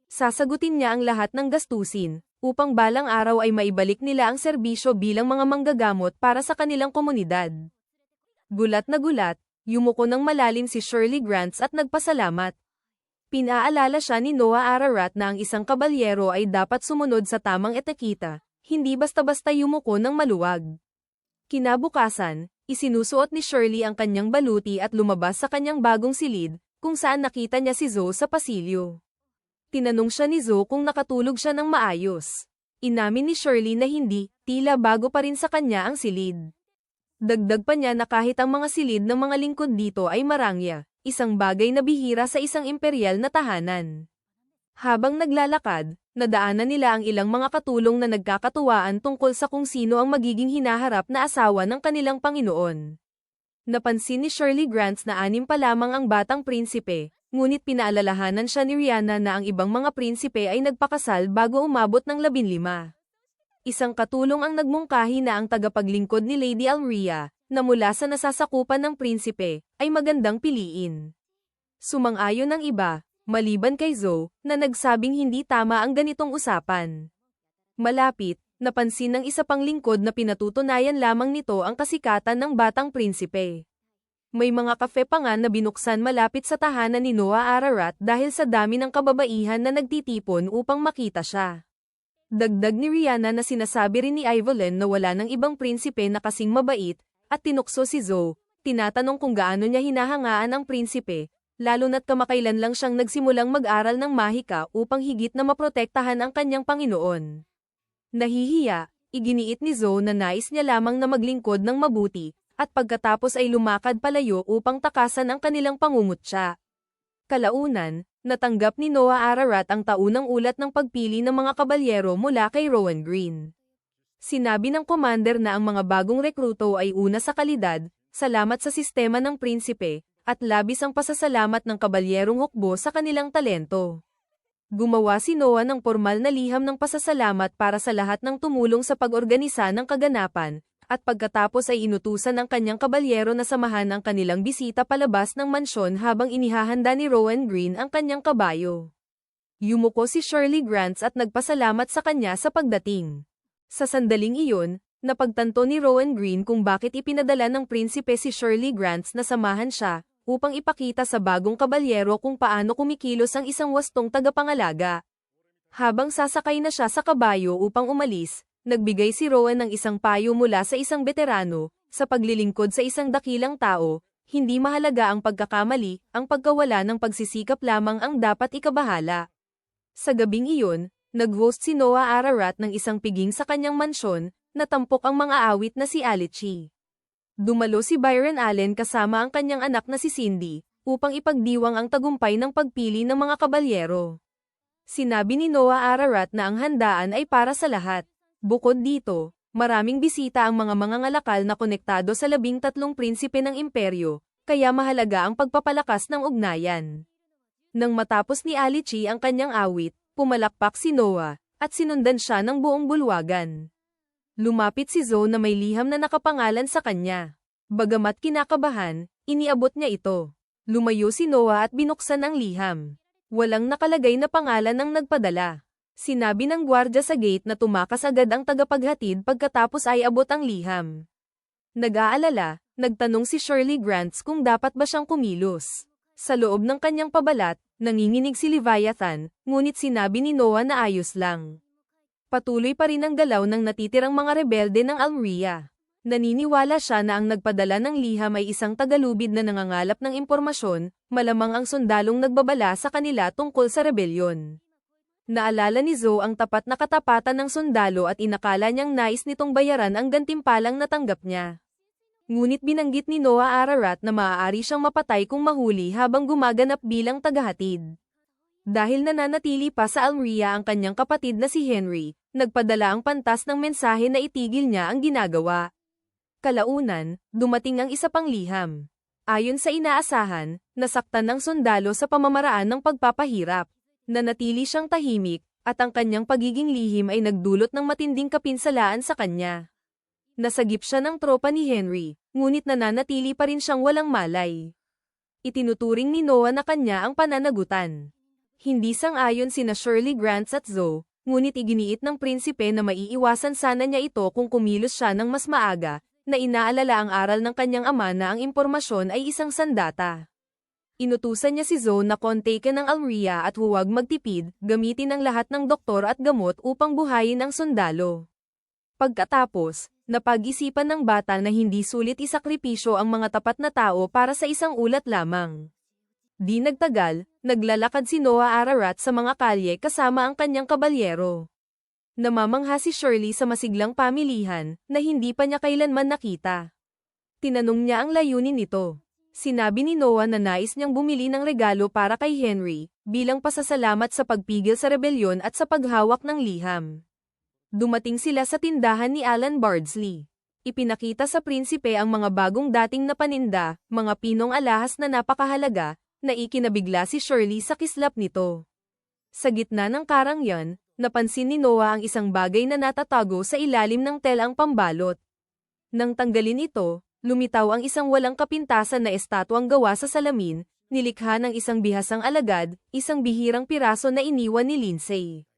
Sasagutin niya ang lahat ng gastusin, upang balang araw ay maibalik nila ang serbisyo bilang mga manggagamot para sa kanilang komunidad. Gulat na gulat, yumuko ng malalim si Shirley Grants at nagpasalamat. Pinaalala siya ni Noah Ararat na ang isang kabalyero ay dapat sumunod sa tamang etiketa, hindi basta-basta yumuko ng maluwag. Kinabukasan, isinusuot ni Shirley ang kanyang baluti at lumabas sa kanyang bagong silid, kung saan nakita niya si Zoe sa pasilyo. Tinanong siya ni Zoe kung nakatulog siya ng maayos. Inamin ni Shirley na hindi, tila bago pa rin sa kanya ang silid. Dagdag pa niya na kahit ang mga silid ng mga lingkod dito ay marangya, isang bagay na bihira sa isang imperial na tahanan. Habang naglalakad, nadaanan nila ang ilang mga katulong na nagkakatuwaan tungkol sa kung sino ang magiging hinaharap na asawa ng kanilang Panginoon. Napansin ni Shirley Grants na 6 pa lamang ang batang prinsipe, ngunit pinaalalahanan siya ni Rihanna na ang ibang mga prinsipe ay nagpakasal bago umabot ng 15. Isang katulong ang nagmungkahi na ang tagapaglingkod ni Lady Alria, na mula sa nasasakupan ng prinsipe, ay magandang piliin. Sumang-ayon ang iba, maliban kay Zoe, na nagsabing hindi tama ang ganitong usapan. Malapit, napansin ng isa pang lingkod na pinatutunayan lamang nito ang kasikatan ng batang prinsipe. May mga kafe pa nga na binuksan malapit sa tahanan ni Noah Ararat dahil sa dami ng kababaihan na nagtitipon upang makita siya. Dagdag ni Rihanna na sinasabi rin ni Evelyn na wala ng ibang prinsipe na kasing mabait, at tinukso si Zoe, tinatanong kung gaano niya hinahangaan ang prinsipe, lalo na't kamakailan lang siyang nagsimulang mag-aral ng mahika upang higit na maprotektahan ang kanyang Panginoon. Nahihiya, iginiit ni Zoe na nais niya lamang na maglingkod ng mabuti, at pagkatapos ay lumakad palayo upang takasan ang kanilang pangungutya. Kalaunan, natanggap ni Noah Ararat ang taunang ulat ng pagpili ng mga kabalyero mula kay Rowan Green. Sinabi ng commander na ang mga bagong rekruto ay una sa kalidad, salamat sa sistema ng prinsipe, at labis ang pasasalamat ng kabalyerong hukbo sa kanilang talento. Gumawa si Noah ng formal na liham ng pasasalamat para sa lahat ng tumulong sa pag-organisa ng kaganapan, at pagkatapos ay inutusan ang kanyang kabalyero na samahan ang kanilang bisita palabas ng mansyon habang inihahanda ni Rowan Green ang kanyang kabayo. Yumuko si Shirley Grants at nagpasalamat sa kanya sa pagdating. Sa sandaling iyon, napagtanto ni Rowan Green kung bakit ipinadala ng prinsipe si Shirley Grants na samahan siya, upang ipakita sa bagong kabalyero kung paano kumikilos ang isang wastong tagapangalaga. Habang sasakay na siya sa kabayo upang umalis, nagbigay si Rowan ng isang payo mula sa isang veterano, sa paglilingkod sa isang dakilang tao, hindi mahalaga ang pagkakamali, ang pagkawala ng pagsisikap lamang ang dapat ikabahala. Sa gabing iyon, nag-host si Noah Ararat ng isang piging sa kanyang mansyon, natampok ang mga awit na si Alichi. Dumalo si Byron Allen kasama ang kanyang anak na si Cindy, upang ipagdiwang ang tagumpay ng pagpili ng mga kabalyero. Sinabi ni Noah Ararat na ang handaan ay para sa lahat. Bukod dito, maraming bisita ang mga mangangalakal na konektado sa 13 prinsipe ng imperyo, kaya mahalaga ang pagpapalakas ng ugnayan. Nang matapos ni Alichi ang kanyang awit, pumalakpak si Noah, at sinundan siya ng buong bulwagan. Lumapit si Zoe na may liham na nakapangalan sa kanya. Bagamat kinakabahan, iniabot niya ito. Lumayo si Noah at binuksan ang liham. Walang nakalagay na pangalan ang nagpadala. Sinabi ng gwardya sa gate na tumakas agad ang tagapaghatid pagkatapos ay abot ang liham. Nag-aalala, nagtanong si Shirley Grants kung dapat ba siyang kumilos. Sa loob ng kanyang pabalat, nanginginig si Leviathan, ngunit sinabi ni Noah na ayos lang. Patuloy pa rin ang galaw ng natitirang mga rebelde ng Alria. Naniniwala siya na ang nagpadala ng liham ay isang tagalubid na nangangalap ng impormasyon, malamang ang sundalong nagbabala sa kanila tungkol sa rebelyon. Naalala ni Zoe ang tapat na katapatan ng sundalo at inakala niyang nais nitong bayaran ang gantimpalang natanggap niya. Ngunit binanggit ni Noah Ararat na maaari siyang mapatay kung mahuli habang gumaganap bilang tagahatid. Dahil nananatili pa sa Alria ang kanyang kapatid na si Henry, nagpadala ang pantas ng mensahe na itigil niya ang ginagawa. Kalaunan, dumating ang isa pang liham. Ayon sa inaasahan, nasaktan ng sundalo sa pamamaraan ng pagpapahirap. Nanatili siyang tahimik, at ang kanyang pagiging lihim ay nagdulot ng matinding kapinsalaan sa kanya. Nasagip siya ng tropa ni Henry, ngunit nananatili pa rin siyang walang malay. Itinuturing ni Noah na kanya ang pananagutan. Hindi sang-ayon sina Shirley Grants at Zoe, ngunit iginiit ng prinsipe na maiiwasan sana niya ito kung kumilos siya ng mas maaga, na inaalala ang aral ng kanyang ama na ang impormasyon ay isang sandata. Inutusan niya si Zoe na kontakin ng Alria at huwag magtipid, gamitin ang lahat ng doktor at gamot upang buhayin ang sundalo. Pagkatapos, napag-isipan ng bata na hindi sulit isakripisyo ang mga tapat na tao para sa isang ulat lamang. Di nagtagal, naglalakad si Noah Ararat sa mga kalye kasama ang kanyang kabalyero. Namamangha si Shirley sa masiglang pamilihan na hindi pa niya kailanman nakita. Tinanong niya ang layunin nito. Sinabi ni Noah na nais niyang bumili ng regalo para kay Henry, bilang pasasalamat sa pagpigil sa rebelyon at sa paghawak ng liham. Dumating sila sa tindahan ni Alan Bardsley. Ipinakita sa prinsipe ang mga bagong dating na paninda, mga pinong alahas na napakahalaga, na ikinabigla si Shirley sa kislap nito. Sa gitna ng karangyan, napansin ni Noah ang isang bagay na natatago sa ilalim ng telang pambalot. Nang tanggalin ito, lumitaw ang isang walang kapintasan na estatwang gawa sa salamin, nilikha ng isang bihasang alagad, isang bihirang piraso na iniwan ni Lindsay.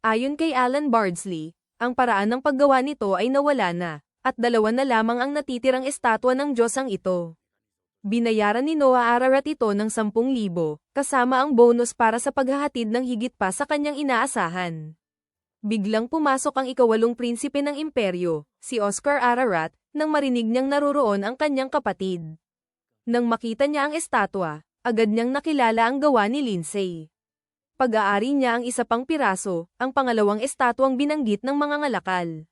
Ayon kay Alan Bardsley, ang paraan ng paggawa nito ay nawala na, at dalawa na lamang ang natitirang estatwa ng Diyosang ito. Binayaran ni Noah Ararat ito ng 10,000, kasama ang bonus para sa paghahatid ng higit pa sa kanyang inaasahan. Biglang pumasok ang ikawalong prinsipe ng imperyo, si Oscar Ararat, nang marinig niyang naroroon ang kanyang kapatid. Nang makita niya ang estatwa, agad niyang nakilala ang gawa ni Lindsay. Pag-aari niya ang isa pang piraso, ang pangalawang estatwang binanggit ng mga ngalakal.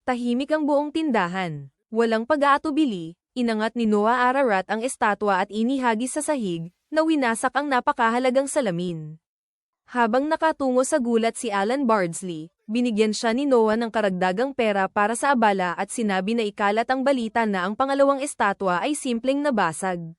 Tahimik ang buong tindahan. Walang pag-aatubili, inangat ni Noah Ararat ang estatwa at inihagis sa sahig, na winasak ang napakahalagang salamin. Habang nakatungo sa gulat si Alan Bardsley, binigyan siya ni Noah ng karagdagang pera para sa abala at sinabi na ikalat ang balita na ang pangalawang estatwa ay simpleng nabasag.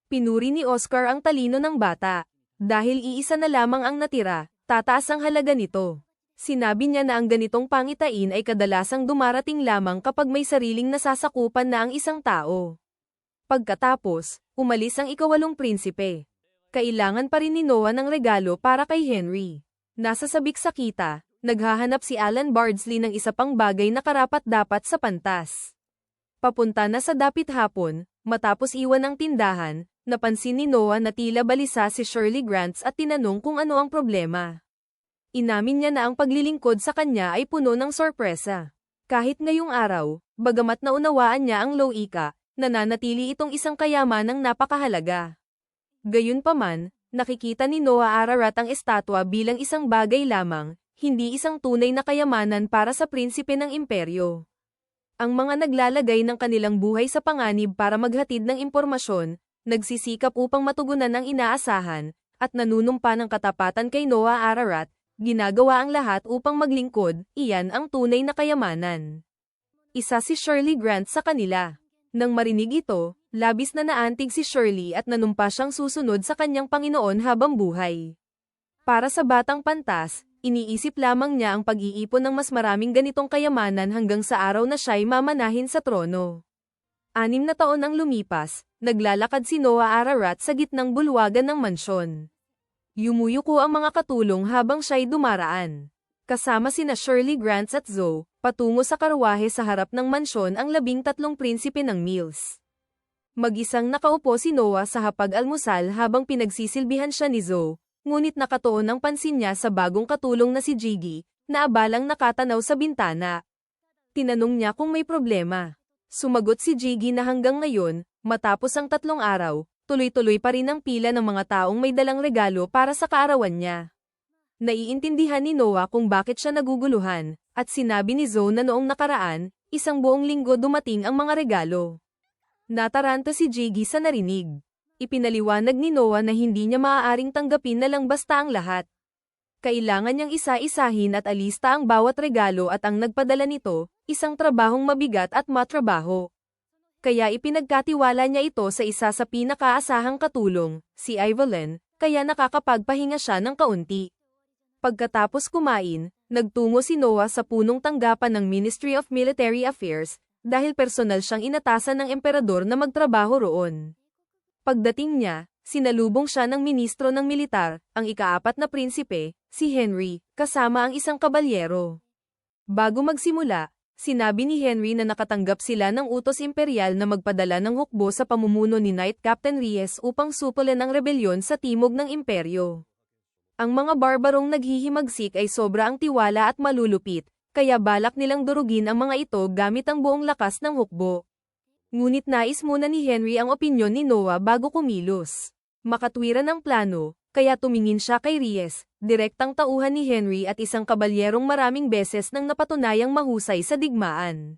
Pinuri ni Oscar ang talino ng bata. Dahil iisa na lamang ang natira, tataas ang halaga nito. Sinabi niya na ang ganitong pangitain ay kadalasang dumarating lamang kapag may sariling nasasakupan na ang isang tao. Pagkatapos, umalis ang ikawalong prinsipe. Kailangan pa rin ni Noah ng regalo para kay Henry. Nasa sabik sa kita, naghahanap si Alan Bardsley ng isa pang bagay na karapat-dapat sa pantas. Papunta na sa dapit hapon, matapos iwan ang tindahan, napansin ni Noah na tila balisa si Shirley Grants at tinanong kung ano ang problema. Inamin niya na ang paglilingkod sa kanya ay puno ng sorpresa. Kahit ngayong araw, bagamat naunawaan niya ang loika, nananatili itong isang kayamanang napakahalaga. Gayunpaman, nakikita ni Noah Ararat ang estatwa bilang isang bagay lamang, hindi isang tunay na kayamanan para sa prinsipe ng imperyo. Ang mga naglalagay ng kanilang buhay sa panganib para maghatid ng impormasyon, nagsisikap upang matugunan ang inaasahan, at nanunumpa ng katapatan kay Noah Ararat, ginagawa ang lahat upang maglingkod, iyan ang tunay na kayamanan. Isa si Shirley Grant sa kanila. Nang marinig ito, labis na naantig si Shirley at nanumpa siyang susunod sa kanyang Panginoon habang buhay. Para sa batang pantas, iniisip lamang niya ang pag-iipon ng mas maraming ganitong kayamanan hanggang sa araw na siya'y mamanahin sa trono. 6 na taon ang lumipas, naglalakad si Noah Ararat sa gitnang bulwagan ng mansyon. Yumuyuko ang mga katulong habang siya'y dumaraan. Kasama sina Shirley Grants at Zoe, patungo sa karwahe sa harap ng mansyon ang 13 prinsipe ng Mills. Mag-isang nakaupo si Noah sa hapag-almusal habang pinagsisilbihan siya ni Zoe, ngunit nakatuon ang pansin niya sa bagong katulong na si Jiggy, na abalang nakatanaw sa bintana. Tinanong niya kung may problema. Sumagot si Jiggy na hanggang ngayon, matapos ang 3 araw, tuloy-tuloy pa rin ang pila ng mga taong may dalang regalo para sa kaarawan niya. Naiintindihan ni Noah kung bakit siya naguguluhan, at sinabi ni Zoe na noong nakaraan, isang buong linggo dumating ang mga regalo. Nataranta si Jiggy sa narinig. Ipinaliwanag ni Noah na hindi niya maaaring tanggapin na lang basta ang lahat. Kailangan niyang isa-isahin at alista ang bawat regalo at ang nagpadala nito, isang trabahong mabigat at matrabaho. Kaya ipinagkatiwala niya ito sa isa sa pinakaasahang katulong, si Evelyn, kaya nakakapagpahinga siya ng kaunti. Pagkatapos kumain, nagtungo si Noah sa punong tanggapan ng Ministry of Military Affairs, dahil personal siyang inatasan ng emperador na magtrabaho roon. Pagdating niya, sinalubong siya ng ministro ng militar, ang ika-4 na prinsipe, si Henry, kasama ang isang kabalyero. Bago magsimula, sinabi ni Henry na nakatanggap sila ng utos imperial na magpadala ng hukbo sa pamumuno ni Knight Captain Reyes upang supulan ang rebelyon sa timog ng imperyo. Ang mga barbarong naghihimagsik ay sobra ang tiwala at malulupit, kaya balak nilang durugin ang mga ito gamit ang buong lakas ng hukbo. Ngunit nais muna ni Henry ang opinyon ni Noah bago kumilos. Makatwiran ang plano, kaya tumingin siya kay Reyes, direktang tauhan ni Henry at isang kabalyerong maraming beses nang napatunayang mahusay sa digmaan.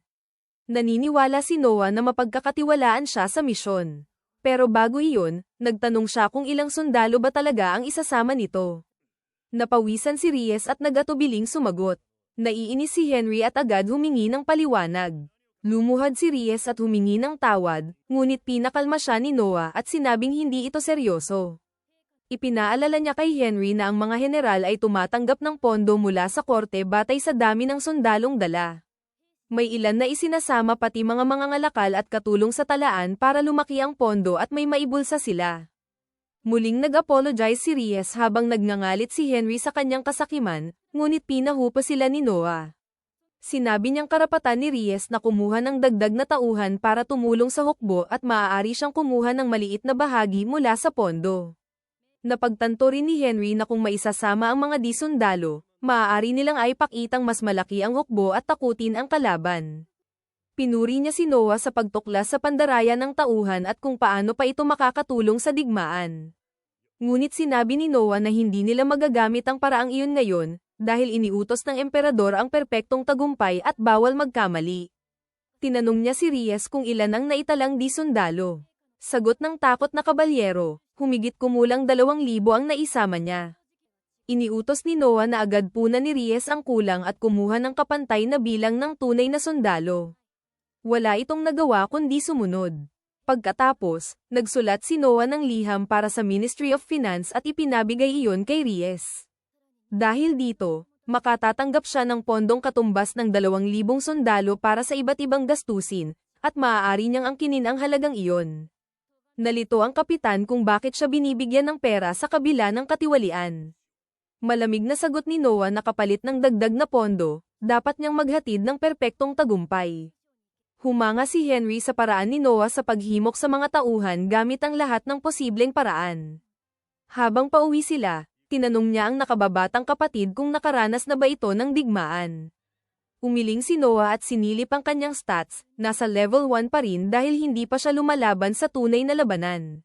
Naniniwala si Noah na mapagkakatiwalaan siya sa misyon. Pero bago iyon, nagtanong siya kung ilang sundalo ba talaga ang isasama nito. Napawisan si Reyes at nag-atubiling sumagot. Naiinis si Henry at agad humingi ng paliwanag. Lumuhad si Reyes at humingi ng tawad, ngunit pinakalma siya ni Noah at sinabing hindi ito seryoso. Ipinaalala niya kay Henry na ang mga general ay tumatanggap ng pondo mula sa korte batay sa dami ng sundalong dala. May ilan na isinasama pati mga ngalakal at katulong sa talaan para lumaki ang pondo at may maibulsa sila. Muling nag-apologize si Reyes habang nagngangalit si Henry sa kanyang kasakiman, ngunit pinahupa sila ni Noah. Sinabi niyang karapatan ni Reyes na kumuha ng dagdag na tauhan para tumulong sa hukbo at maaari siyang kumuha ng maliit na bahagi mula sa pondo. Napagtanto rin ni Henry na kung maisasama ang mga disundalo, maaari nilang ay pakitang mas malaki ang hukbo at takutin ang kalaban. Pinuri niya si Noah sa pagtuklas sa pandaraya ng tauhan at kung paano pa ito makakatulong sa digmaan. Ngunit sinabi ni Noah na hindi nila magagamit ang paraang iyon ngayon, dahil iniutos ng emperador ang perpektong tagumpay at bawal magkamali. Tinanong niya si Reyes kung ilan ang naitalang disundalo. Sagot ng takot na kabalyero, humigit kumulang 2,000 ang naisama niya. Iniutos ni Noah na agad punan ni Reyes ang kulang at kumuha ng kapantay na bilang ng tunay na sundalo. Wala itong nagawa kundi sumunod. Pagkatapos, nagsulat si Noah ng liham para sa Ministry of Finance at ipinabigay iyon kay Reyes. Dahil dito, makatatanggap siya ng pondong katumbas ng 2,000 sundalo para sa iba't ibang gastusin, at maaari niyang angkinin ang halagang iyon. Nalito ang kapitan kung bakit siya binibigyan ng pera sa kabila ng katiwalian. Malamig na sagot ni Noah na kapalit ng dagdag na pondo, dapat niyang maghatid ng perpektong tagumpay. Humanga si Henry sa paraan ni Noah sa paghimok sa mga tauhan gamit ang lahat ng posibleng paraan. Habang pauwi sila, tinanong niya ang nakababatang kapatid kung nakaranas na ba ito ng digmaan. Umiling si Noah at sinilip ang kanyang stats, nasa level 1 pa rin dahil hindi pa siya lumalaban sa tunay na labanan.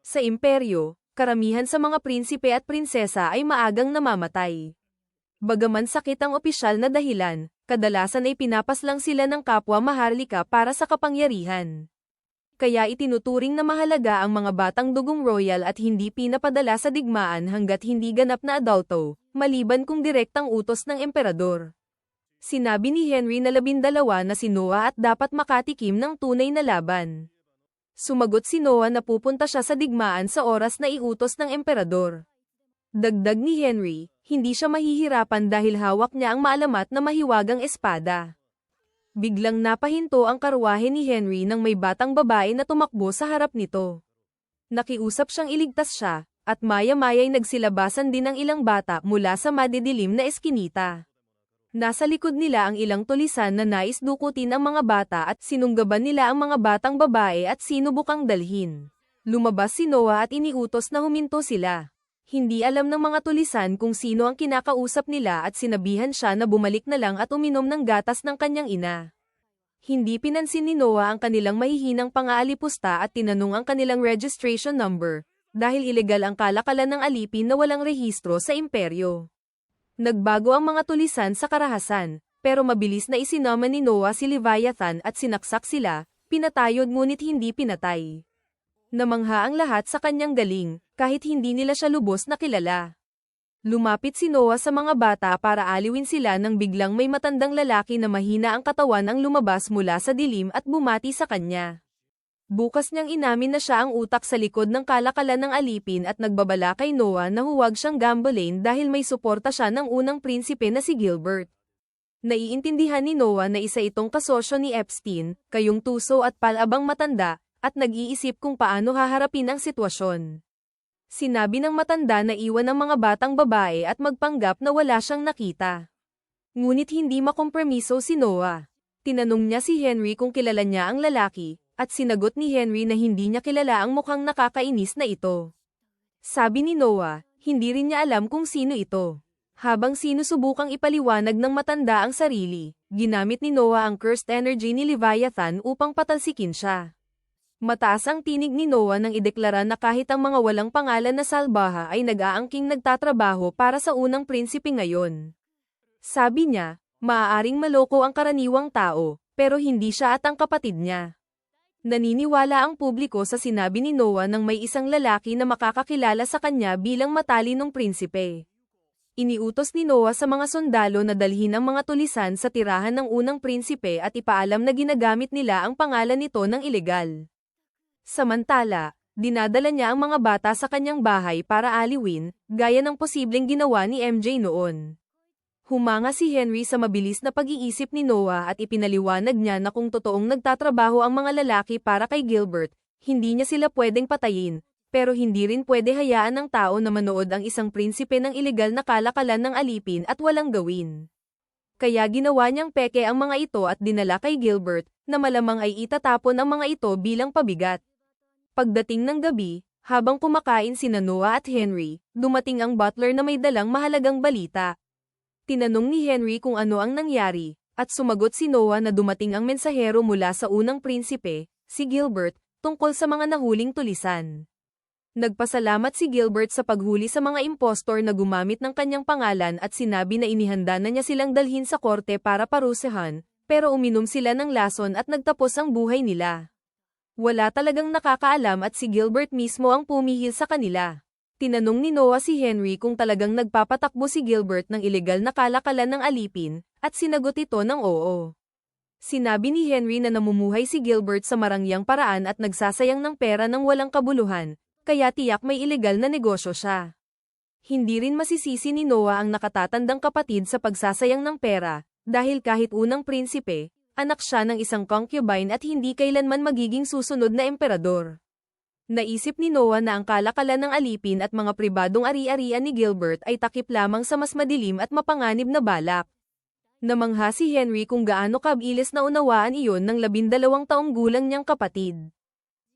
Sa imperyo, karamihan sa mga prinsipe at prinsesa ay maagang namamatay. Bagaman sakit ang opisyal na dahilan, kadalasan ay pinapaslang sila ng kapwa maharlika para sa kapangyarihan. Kaya itinuturing na mahalaga ang mga batang dugong royal at hindi pinapadala sa digmaan hanggat hindi ganap na adulto, maliban kung direktang utos ng emperador. Sinabi ni Henry na 12 na si Noah at dapat makatikim ng tunay na laban. Sumagot si Noah na pupunta siya sa digmaan sa oras na iutos ng emperador. Dagdag ni Henry, hindi siya mahihirapan dahil hawak niya ang maalamat na mahiwagang espada. Biglang napahinto ang karwahe ni Henry nang may batang babae na tumakbo sa harap nito. Nakiusap siyang iligtas siya, at maya-maya'y nagsilabasan din ang ilang bata mula sa madidilim na eskinita. Nasa likod nila ang ilang tulisan na nais dukutin ang mga bata at sinunggaban nila ang mga batang babae at sinubukang dalhin. Lumabas si Noah at iniutos na huminto sila. Hindi alam ng mga tulisan kung sino ang kinakausap nila at sinabihan siya na bumalik na lang at uminom ng gatas ng kanyang ina. Hindi pinansin ni Noah ang kanilang mahihinang pangaalipusta at tinanong ang kanilang registration number, dahil ilegal ang kalakalan ng alipin na walang rehistro sa imperyo. Nagbago ang mga tulisan sa karahasan, pero mabilis na isinama ni Noah si Leviathan at sinaksak sila, pinatayod ngunit hindi pinatay. Namangha ang lahat sa kanyang galing, kahit hindi nila siya lubos na kilala. Lumapit si Noah sa mga bata para aliwin sila nang biglang may matandang lalaki na mahina ang katawan ang lumabas mula sa dilim at bumati sa kanya. Bukas niyang inamin na siya ang utak sa likod ng kalakalan ng alipin at nagbabala kay Noah na huwag siyang gambolain dahil may suporta siya ng unang prinsipe na si Gilbert. Naiintindihan ni Noah na isa itong kasosyo ni Epstein, kayong tuso at palabang matanda, at nag-iisip kung paano haharapin ang sitwasyon. Sinabi ng matanda na iwan ang mga batang babae at magpanggap na wala siyang nakita. Ngunit hindi makompromiso si Noah. Tinanong niya si Henry kung kilala niya ang lalaki, at sinagot ni Henry na hindi niya kilala ang mukhang nakakainis na ito. Sabi ni Noah, hindi rin niya alam kung sino ito. Habang sinusubukang ipaliwanag ng matanda ang sarili, ginamit ni Noah ang cursed energy ni Leviathan upang patalsikin siya. Mataas ang tinig ni Noah nang ideklara na kahit ang mga walang pangalan na salbaha ay nag-aangking nagtatrabaho para sa unang prinsipe ngayon. Sabi niya, maaaring maloko ang karaniwang tao, pero hindi siya at ang kapatid niya. Naniniwala ang publiko sa sinabi ni Noah nang may isang lalaki na makakakilala sa kanya bilang matalinong prinsipe. Iniutos ni Noah sa mga sundalo na dalhin ang mga tulisan sa tirahan ng unang prinsipe at ipaalam na ginagamit nila ang pangalan nito ng ilegal. Samantala, dinadala niya ang mga bata sa kanyang bahay para aliwin, gaya ng posibleng ginawa ni MJ noon. Humanga si Henry sa mabilis na pag-iisip ni Noah at ipinaliwanag niya na kung totoong nagtatrabaho ang mga lalaki para kay Gilbert, hindi niya sila pwedeng patayin. Pero hindi rin pwede hayaan ng tao na manood ang isang prinsipe ng ilegal na kalakalan ng alipin at walang gawin. Kaya ginawa niyang peke ang mga ito at dinala kay Gilbert, na malamang ay itatapon ang mga ito bilang pabigat. Pagdating ng gabi, habang kumakain sina Noah at Henry, dumating ang butler na may dalang mahalagang balita. Tinanong ni Henry kung ano ang nangyari, at sumagot si Noah na dumating ang mensahero mula sa unang prinsipe, si Gilbert, tungkol sa mga nahuling tulisan. Nagpasalamat si Gilbert sa paghuli sa mga impostor na gumamit ng kanyang pangalan at sinabi na inihanda na niya silang dalhin sa korte para parusahan, pero uminom sila ng lason at nagtapos ang buhay nila. Wala talagang nakakaalam at si Gilbert mismo ang pumihil sa kanila. Tinanong ni Noah si Henry kung talagang nagpapatakbo si Gilbert ng ilegal na kalakalan ng alipin, at sinagot ito ng oo. Sinabi ni Henry na namumuhay si Gilbert sa marangyang paraan at nagsasayang ng pera ng walang kabuluhan, kaya tiyak may ilegal na negosyo siya. Hindi rin masisisi ni Noah ang nakatatandang kapatid sa pagsasayang ng pera, dahil kahit unang prinsipe, anak siya ng isang concubine at hindi kailanman magiging susunod na emperador. Naisip ni Noah na ang kalakalan ng alipin at mga pribadong ari-arian ni Gilbert ay takip lamang sa mas madilim at mapanganib na balak. Namangha si Henry kung gaano kabilis na unawaan iyon ng 12 taong gulang niyang kapatid.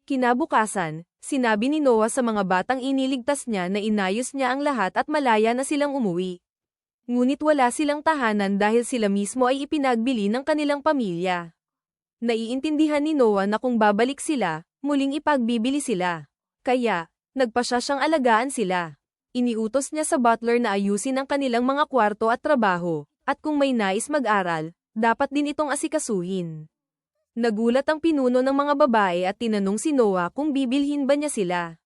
Kinabukasan, sinabi ni Noah sa mga batang iniligtas niya na inayos niya ang lahat at malaya na silang umuwi. Ngunit wala silang tahanan dahil sila mismo ay ipinagbili ng kanilang pamilya. Naiintindihan ni Noah na kung babalik sila, muling ipagbibili sila. Kaya, nagpasya siyang alagaan sila. Iniutos niya sa butler na ayusin ang kanilang mga kwarto at trabaho, at kung may nais mag-aral, dapat din itong asikasuhin. Nagulat ang pinuno ng mga babae at tinanong si Noah kung bibilhin ba niya sila.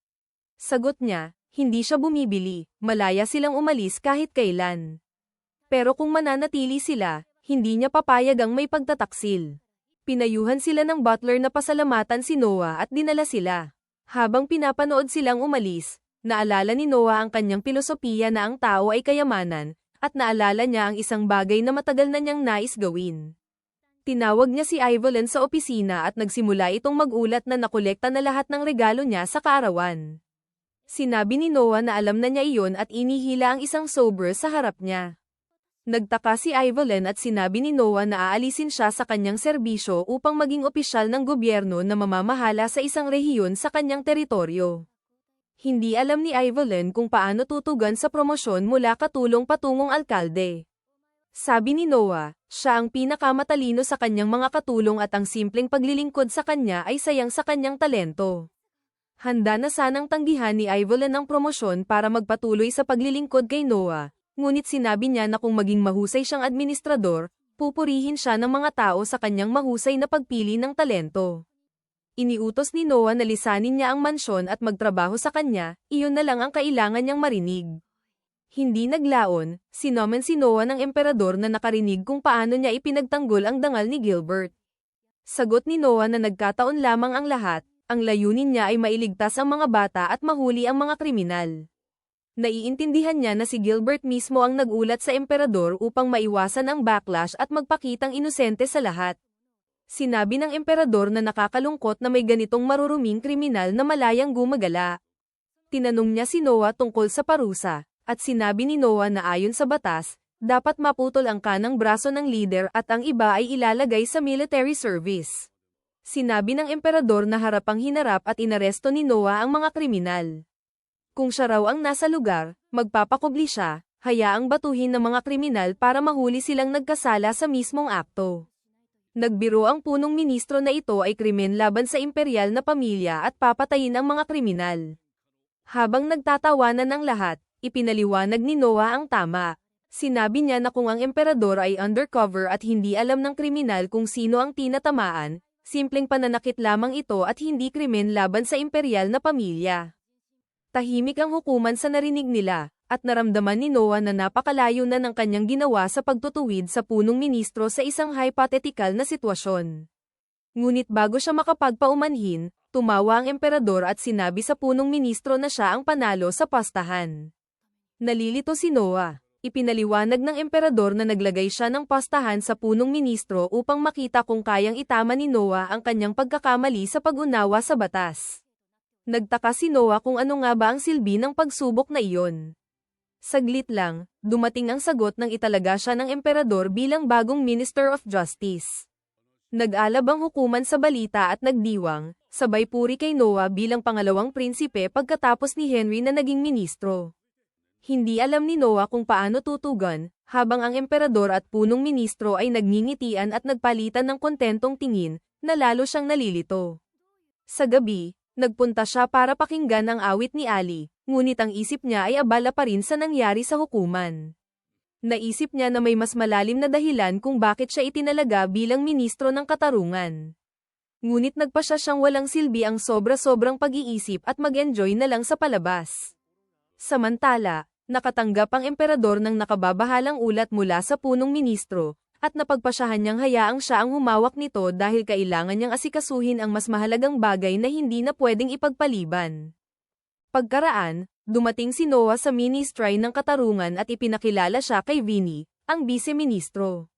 Sagot niya, hindi siya bumibili, malaya silang umalis kahit kailan. Pero kung mananatili sila, hindi niya papayag ang may pagtataksil. Pinayuhan sila ng butler na pasalamatan si Noah at dinala sila. Habang pinapanood silang umalis, naalala ni Noah ang kanyang pilosopiya na ang tao ay kayamanan, at naalala niya ang isang bagay na matagal na niyang nais gawin. Tinawag niya si Evelyn sa opisina at nagsimula itong magulat na nakolekta na lahat ng regalo niya sa kaarawan. Sinabi ni Noah na alam na niya iyon at inihila ang isang sobre sa harap niya. Nagtaka si Evelyn at sinabi ni Noah na aalisin siya sa kanyang serbisyo upang maging opisyal ng gobyerno na mamamahala sa isang rehiyon sa kanyang teritoryo. Hindi alam ni Evelyn kung paano tutugan sa promosyon mula katulong patungong alkalde. Sabi ni Noah, siya ang pinakamatalino sa kanyang mga katulong at ang simpleng paglilingkod sa kanya ay sayang sa kanyang talento. Handa na sanang tanggihan ni Evelyn ang promosyon para magpatuloy sa paglilingkod kay Noah, ngunit sinabi niya na kung maging mahusay siyang administrador, pupurihin siya ng mga tao sa kanyang mahusay na pagpili ng talento. Iniutos ni Noah na lisanin niya ang mansyon at magtrabaho sa kanya, iyon na lang ang kailangan niyang marinig. Hindi naglaon, sinomen si Noah ng emperador na nakarinig kung paano niya ipinagtanggol ang dangal ni Gilbert. Sagot ni Noah na nagkataon lamang ang lahat, ang layunin niya ay mailigtas ang mga bata at mahuli ang mga kriminal. Naiintindihan niya na si Gilbert mismo ang nagulat sa emperador upang maiwasan ang backlash at magpakitang inosente sa lahat. Sinabi ng emperador na nakakalungkot na may ganitong maruruming kriminal na malayang gumagala. Tinanong niya si Noah tungkol sa parusa. At sinabi ni Noah na ayon sa batas, dapat maputol ang kanang braso ng leader at ang iba ay ilalagay sa military service. Sinabi ng emperador na harapang hinarap at inaresto ni Noah ang mga kriminal. Kung siya raw ang nasa lugar, magpapakubli siya, hayaang batuhin ng mga kriminal para mahuli silang nagkasala sa mismong akto. Nagbiro ang punong ministro na ito ay krimen laban sa imperial na pamilya at papatayin ang mga kriminal. Habang nagtatawanan ang lahat, ipinaliwanag ni Noah ang tama. Sinabi niya na kung ang emperador ay undercover at hindi alam ng kriminal kung sino ang tinatamaan, simpleng pananakit lamang ito at hindi krimen laban sa imperial na pamilya. Tahimik ang hukuman sa narinig nila, at naramdaman ni Noah na napakalayo na ng kanyang ginawa sa pagtutuwid sa punong ministro sa isang hypothetical na sitwasyon. Ngunit bago siya makapagpaumanhin, tumawa ang emperador at sinabi sa punong ministro na siya ang panalo sa pastahan. Nalilito si Noah. Ipinaliwanag ng emperador na naglagay siya ng pastahan sa punong ministro upang makita kung kayang itama ni Noah ang kanyang pagkakamali sa pag-unawa sa batas. Nagtaka si Noah kung ano nga ba ang silbi ng pagsubok na iyon. Saglit lang, dumating ang sagot nang italaga siya ng emperador bilang bagong Minister of Justice. Nag-alab ang hukuman sa balita at nagdiwang, sabay puri kay Noah bilang pangalawang prinsipe pagkatapos ni Henry na naging ministro. Hindi alam ni Noah kung paano tutugan, habang ang emperador at punong ministro ay nagngingitian at nagpalitan ng kontentong tingin, na lalo siyang nalilito. Sa gabi, nagpunta siya para pakinggan ang awit ni Ali, ngunit ang isip niya ay abala pa rin sa nangyari sa hukuman. Naisip niya na may mas malalim na dahilan kung bakit siya itinalaga bilang ministro ng katarungan. Ngunit nagpasya siyang walang silbi ang sobra-sobrang pag-iisip at mag-enjoy na lang sa palabas. Samantala, nakatanggap ang emperador ng nakababahalang ulat mula sa punong ministro, at napagpasyahan niyang hayaang siya ang humawak nito dahil kailangan niyang asikasuhin ang mas mahalagang bagay na hindi na pwedeng ipagpaliban. Pagkaraan, dumating si Noah sa ministry ng katarungan at ipinakilala siya kay Vinny, ang vice-ministro.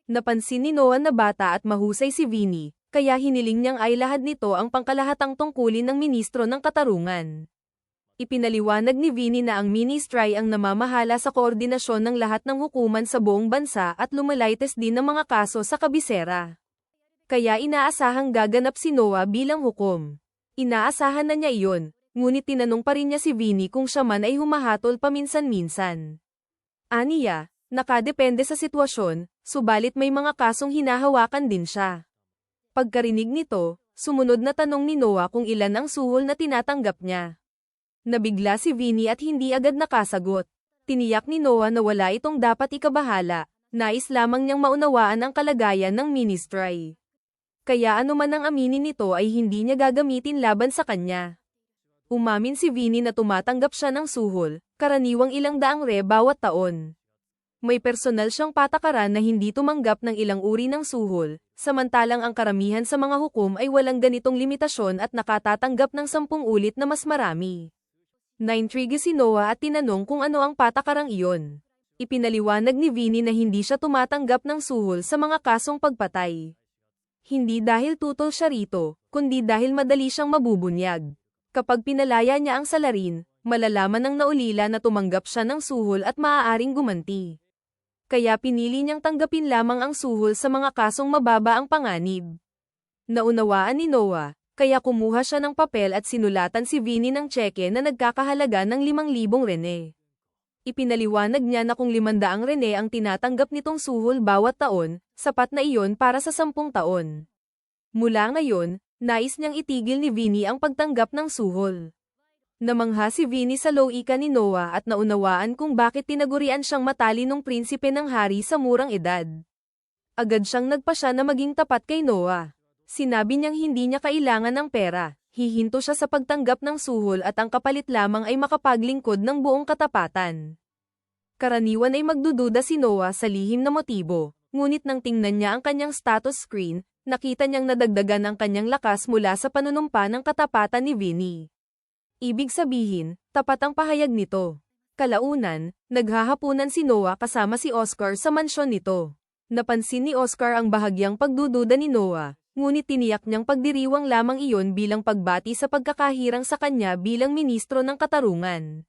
Napansin ni Noah na bata at mahusay si Vinny, kaya hiniling niyang ay lahad nito ang pangkalahatang tungkulin ng ministro ng katarungan. Ipinaliwanag ni Vinny na ang ministry ang namamahala sa koordinasyon ng lahat ng hukuman sa buong bansa at lumalaites din ng mga kaso sa kabisera. Kaya inaasahang gaganap si Noah bilang hukom. Inaasahan na niya iyon, ngunit tinanong pa rin niya si Vinny kung siya man ay humahatol paminsan-minsan. Aniya, nakadepende sa sitwasyon, subalit may mga kasong hinahawakan din siya. Pagkarinig nito, sumunod na tanong ni Noah kung ilan ang suhol na tinatanggap niya. Nabigla si Vinny at hindi agad nakasagot. Tiniyak ni Noah na wala itong dapat ikabahala, nais lamang niyang maunawaan ang kalagayan ng ministry. Kaya anuman ang aminin nito ay hindi niya gagamitin laban sa kanya. Umamin si Vinny na tumatanggap siya ng suhol, karaniwang ilang daang re bawat taon. May personal siyang patakaran na hindi tumanggap ng ilang uri ng suhol, samantalang ang karamihan sa mga hukom ay walang ganitong limitasyon at nakatatanggap ng 10 ulit na mas marami. Naintrigue si Noah at tinanong kung ano ang patakarang iyon. Ipinaliwanag ni Vinny na hindi siya tumatanggap ng suhol sa mga kasong pagpatay. Hindi dahil tutol siya rito, kundi dahil madali siyang mabubunyag. Kapag pinalaya niya ang salarin, malalaman ng naulila na tumanggap siya ng suhol at maaaring gumanti. Kaya pinili niyang tanggapin lamang ang suhol sa mga kasong mababa ang panganib. Naunawaan ni Noah, kaya kumuha siya ng papel at sinulatan si Vinny ng tseke na nagkakahalaga ng 5,000 rene. Ipinaliwanag niya na kung 500 rene ang tinatanggap nitong suhol bawat taon, sapat na iyon para sa 10 taon. Mula ngayon, nais niyang itigil ni Vinny ang pagtanggap ng suhol. Namangha si Vinny sa loika ni Noah at naunawaan kung bakit tinagurian siyang matalinong prinsipe ng hari sa murang edad. Agad siyang nagpasya na maging tapat kay Noah. Sinabi niyang hindi niya kailangan ng pera, hihinto siya sa pagtanggap ng suhol at ang kapalit lamang ay makapaglingkod ng buong katapatan. Karaniwan ay magdududa si Noah sa lihim na motibo, ngunit nang tingnan niya ang kanyang status screen, nakita niyang nadagdagan ang kanyang lakas mula sa panunumpa ng katapatan ni Vinny. Ibig sabihin, tapat ang pahayag nito. Kalaunan, naghahapunan si Noah kasama si Oscar sa mansyon nito. Napansin ni Oscar ang bahagyang pagdududa ni Noah, ngunit tiniyak niyang pagdiriwang lamang iyon bilang pagbati sa pagkakahirang sa kanya bilang ministro ng katarungan.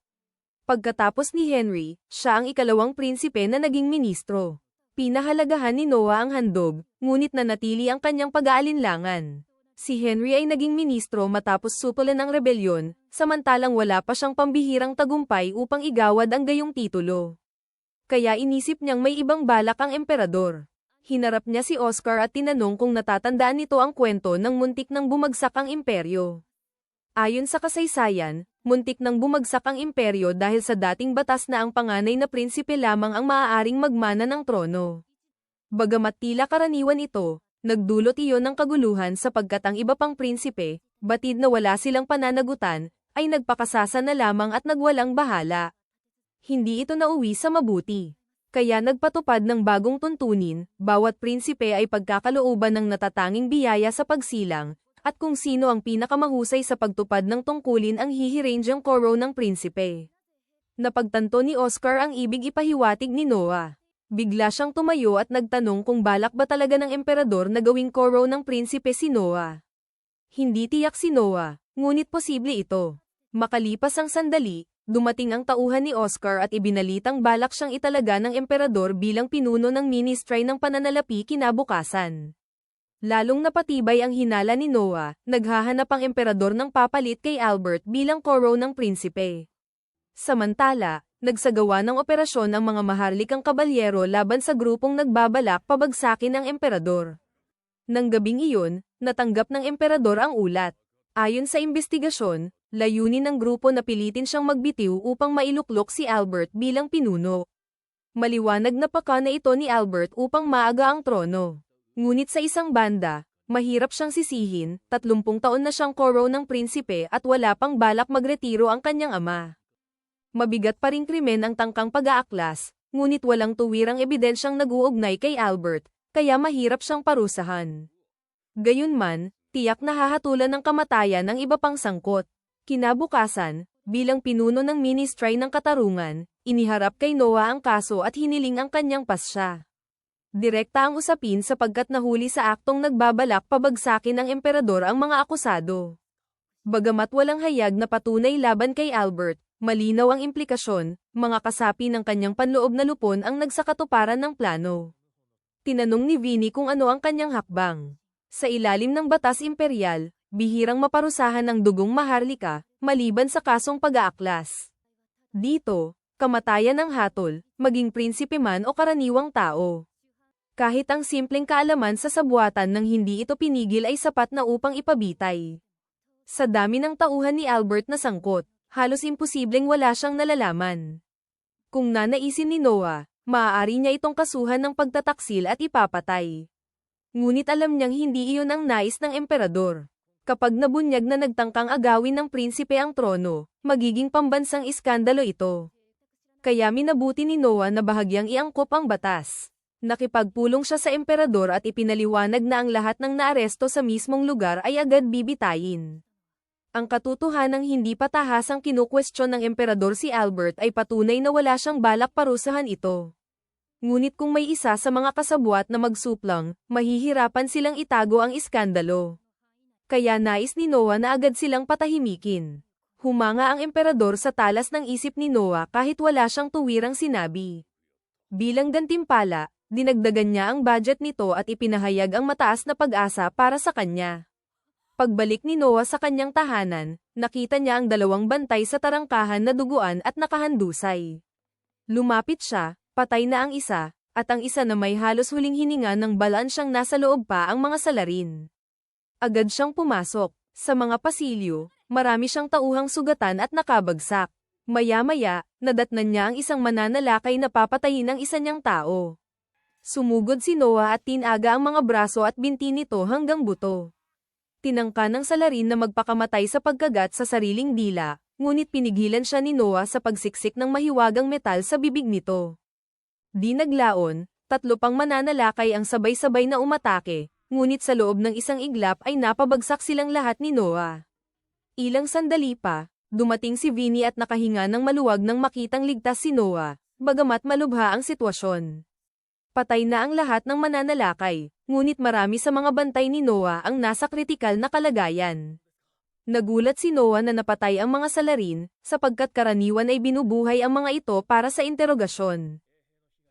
Pagkatapos ni Henry, siya ang ikalawang prinsipe na naging ministro. Pinahalagahan ni Noah ang handog, ngunit nanatili ang kanyang pag-aalinlangan. Si Henry ay naging ministro matapos supulan ng rebelyon, samantalang wala pa siyang pambihirang tagumpay upang igawad ang gayong titulo. Kaya inisip niyang may ibang balak ang emperador. Hinarap niya si Oscar at tinanong kung natatandaan nito ang kwento ng muntik nang bumagsak ang imperyo. Ayon sa kasaysayan, muntik nang bumagsak ang imperyo dahil sa dating batas na ang panganay na prinsipe lamang ang maaaring magmana ng trono. Bagamat tila karaniwan ito, nagdulot iyon ng kaguluhan sapagkat ang iba pang prinsipe, batid na wala silang pananagutan, ay nagpakasasa na lamang at nagwalang bahala. Hindi ito nauwi sa mabuti. Kaya nagpatupad ng bagong tuntunin, bawat prinsipe ay pagkakalooban ng natatanging biyaya sa pagsilang, at kung sino ang pinakamahusay sa pagtupad ng tungkulin ang hihirangyang koro ng prinsipe. Napagtanto ni Oscar ang ibig ipahiwatig ni Noah. Bigla siyang tumayo at nagtanong kung balak ba talaga ng emperador na gawing koro ng prinsipe si Noah. Hindi tiyak si Noah, ngunit posible ito. Makalipas ang sandali, dumating ang tauhan ni Oscar at ibinalitang balak siyang italaga ng emperador bilang pinuno ng ministry ng pananalapi kinabukasan. Lalong napatibay ang hinala ni Noah, naghahanap ang emperador ng papalit kay Albert bilang koro ng prinsipe. Samantala, nagsagawa ng operasyon ang mga maharlikang kabalyero laban sa grupong nagbabalak pabagsakin ang emperador. Nang gabing iyon, natanggap ng emperador ang ulat. Ayon sa investigasyon, layunin ng grupo na pilitin siyang magbitiw upang mailuklok si Albert bilang pinuno. Maliwanag na paka na ito ni Albert upang maaga ang trono. Ngunit sa isang banda, mahirap siyang sisihin, 30 taon na siyang koro ng prinsipe at wala pang balak magretiro ang kanyang ama. Mabigat pa ring krimen ang tangkang pag-aaklas, ngunit walang tuwirang ebidensyang nag-uugnay kay Albert, kaya mahirap siyang parusahan. Gayunman, tiyak na hahatulan ng kamatayan ng iba pang sangkot. Kinabukasan, bilang pinuno ng Ministry ng Katarungan, iniharap kay Noah ang kaso at hiniling ang kanyang pasya. Direkta ang usapin sapagkat nahuli sa aktong nagbabalak pabagsakin ng emperador ang mga akusado. Bagamat walang hayag na patunay laban kay Albert, malinaw ang implikasyon, mga kasapi ng kanyang panloob na lupon ang nagsakatuparan ng plano. Tinanong ni Vinny kung ano ang kanyang hakbang. Sa ilalim ng batas imperial, bihirang maparusahan ng dugong maharlika, maliban sa kasong pag-aaklas. Dito, kamatayan ng hatol, maging prinsipe man o karaniwang tao. Kahit ang simpleng kaalaman sa sabuatan ng hindi ito pinigil ay sapat na upang ipabitay. Sa dami ng tauhan ni Albert na sangkot, halos imposibleng wala siyang nalalaman. Kung nanaisin ni Noah, maaari niya itong kasuhan ng pagtataksil at ipapatay. Ngunit alam niyang hindi iyon ang nais ng emperador. Kapag nabunyag na nagtangkang agawin ng prinsipe ang trono, magiging pambansang iskandalo ito. Kaya minabuti ni Noah na bahagyang iangkop ang batas. Nakipagpulong siya sa emperador at ipinaliwanag na ang lahat ng naaresto sa mismong lugar ay agad bibitayin. Ang katotohanang hindi patahasang kinukwestiyon ng emperador si Albert ay patunay na wala siyang balak parusahan ito. Ngunit kung may isa sa mga kasabwat na magsuplang, mahihirapan silang itago ang iskandalo. Kaya nais ni Noah na agad silang patahimikin. Humanga ang emperador sa talas ng isip ni Noah kahit wala siyang tuwirang sinabi. Bilang gantimpala, dinagdagan niya ang budget nito at ipinahayag ang mataas na pag-asa para sa kanya. Pagbalik ni Noah sa kanyang tahanan, nakita niya ang 2 bantay sa tarangkahan na duguan at nakahandusay. Lumapit siya, patay na ang isa, at ang isa na may halos huling hininga ng balaan siyang nasa loob pa ang mga salarin. Agad siyang pumasok. Sa mga pasilyo, marami siyang tauhang sugatan at nakabagsak. Maya-maya, nadatnan niya ang isang mananalakay na papatayin ng isa niyang tao. Sumugod si Noah at tinaga ang mga braso at binti nito hanggang buto. Tinangka ng salarin na magpakamatay sa pagkagat sa sariling dila, ngunit pinigilan siya ni Noah sa pagsiksik ng mahiwagang metal sa bibig nito. Di naglaon, 3 pang mananalakay ang sabay-sabay na umatake, ngunit sa loob ng isang iglap ay napabagsak silang lahat ni Noah. Ilang sandali pa, dumating si Vinny at nakahinga ng maluwag nang makitang ligtas si Noah, bagamat malubha ang sitwasyon. Patay na ang lahat ng mananalakay, ngunit marami sa mga bantay ni Noah ang nasa kritikal na kalagayan. Nagulat si Noah na napatay ang mga salarin, sapagkat karaniwan ay binubuhay ang mga ito para sa interogasyon.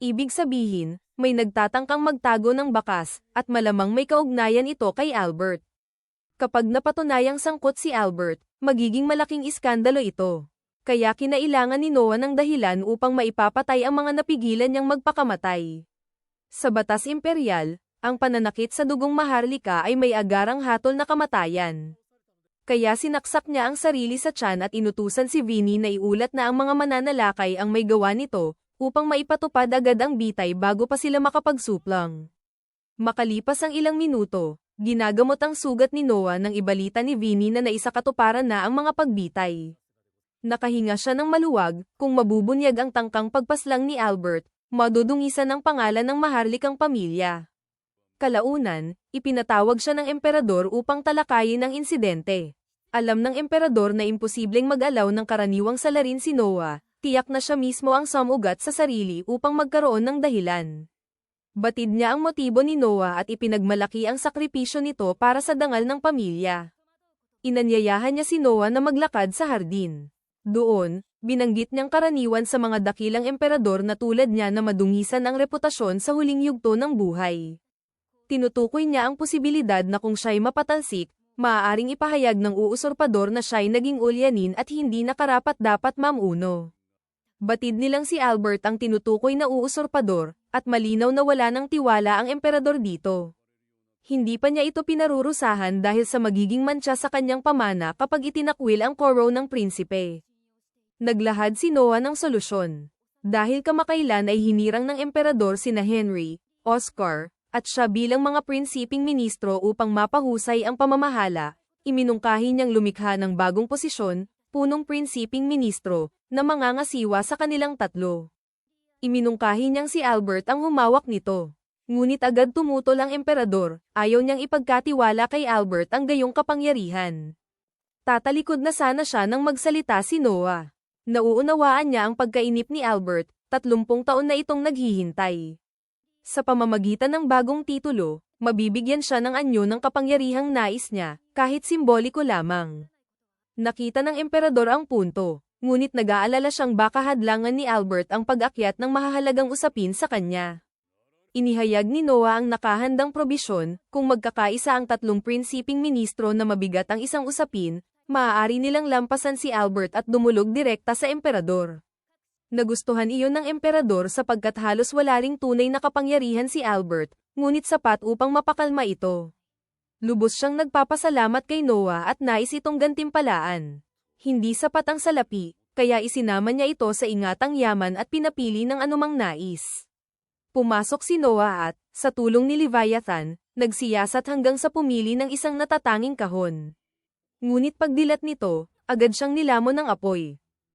Ibig sabihin, may nagtatangkang magtago ng bakas, at malamang may kaugnayan ito kay Albert. Kapag napatunayang sangkot si Albert, magiging malaking iskandalo ito. Kaya kinailangan ni Noah ng dahilan upang maipapatay ang mga napigilan niyang magpakamatay. Sa batas imperial, ang pananakit sa dugong maharlika ay may agarang hatol na kamatayan. Kaya sinaksak niya ang sarili sa tiyan at inutusan si Vinny na iulat na ang mga mananalakay ang may gawa nito, upang maipatupad agad ang bitay bago pa sila makapagsuplang. Makalipas ang ilang minuto, ginagamot ang sugat ni Noah nang ibalita ni Vinny na naisakatuparan na ang mga pagbitay. Nakahinga siya ng maluwag, kung mabubunyag ang tangkang pagpaslang ni Albert, madudungisan ang pangalan ng maharlikang pamilya. Kalaunan, ipinatawag siya ng emperador upang talakayin ang insidente. Alam ng emperador na imposibleng mag-alaw ng karaniwang salarin si Noah, tiyak na siya mismo ang sumugat sa sarili upang magkaroon ng dahilan. Batid niya ang motibo ni Noah at ipinagmalaki ang sakripisyo nito para sa dangal ng pamilya. Inanyayahan niya si Noah na maglakad sa hardin. Doon, binanggit niyang karaniwan sa mga dakilang emperador na tulad niya na madungisan ang reputasyon sa huling yugto ng buhay. Tinutukoy niya ang posibilidad na kung siya'y mapatalsik, maaaring ipahayag ng uusurpador na siya'y naging ulyanin at hindi nakarapat-dapat mamuno. Batid nilang si Albert ang tinutukoy na uusurpador, at malinaw na wala ng tiwala ang emperador dito. Hindi pa niya ito pinarurusahan dahil sa magiging mantsa sa kanyang pamana kapag itinakwil ang koro ng prinsipe. Naglahad si Noah ng solusyon. Dahil kamakailan ay hinirang ng emperador sina Henry, Oscar, at siya bilang mga prinsiping ministro upang mapahusay ang pamamahala, iminungkahi niyang lumikha ng bagong posisyon, punong prinsiping ministro, na mangangasiwa sa kanilang tatlo. Iminungkahi niyang si Albert ang humawak nito. Ngunit agad tumutol ang emperador, ayaw niyang ipagkatiwala kay Albert ang gayong kapangyarihan. Tatalikod na sana siya nang magsalita si Noah. Nauunawaan niya ang pagkainip ni Albert, 30 taon na itong naghihintay. Sa pamamagitan ng bagong titulo, mabibigyan siya ng anyo ng kapangyarihang nais niya, kahit simboliko lamang. Nakita ng emperador ang punto, ngunit nag-aalala siyang baka hadlangan ni Albert ang pag-akyat ng mahahalagang usapin sa kanya. Inihayag ni Noah ang nakahandang probisyon, kung magkakaisa ang tatlong prinsiping ministro na mabigat ang isang usapin, maaari nilang lampasan si Albert at dumulog direkta sa emperador. Nagustuhan iyon ng emperador sapagkat halos wala ring tunay na kapangyarihan si Albert, ngunit sapat upang mapakalma ito. Lubos siyang nagpapasalamat kay Noah at nais itong gantimpalaan. Hindi sapat ang salapi, kaya isinama niya ito sa ingatang yaman at pinapili ng anumang nais. Pumasok si Noah at, sa tulong ni Leviathan, nagsiyasat hanggang sa pumili ng isang natatanging kahon. Ngunit pagdilat nito, agad siyang nilamon ng apoy.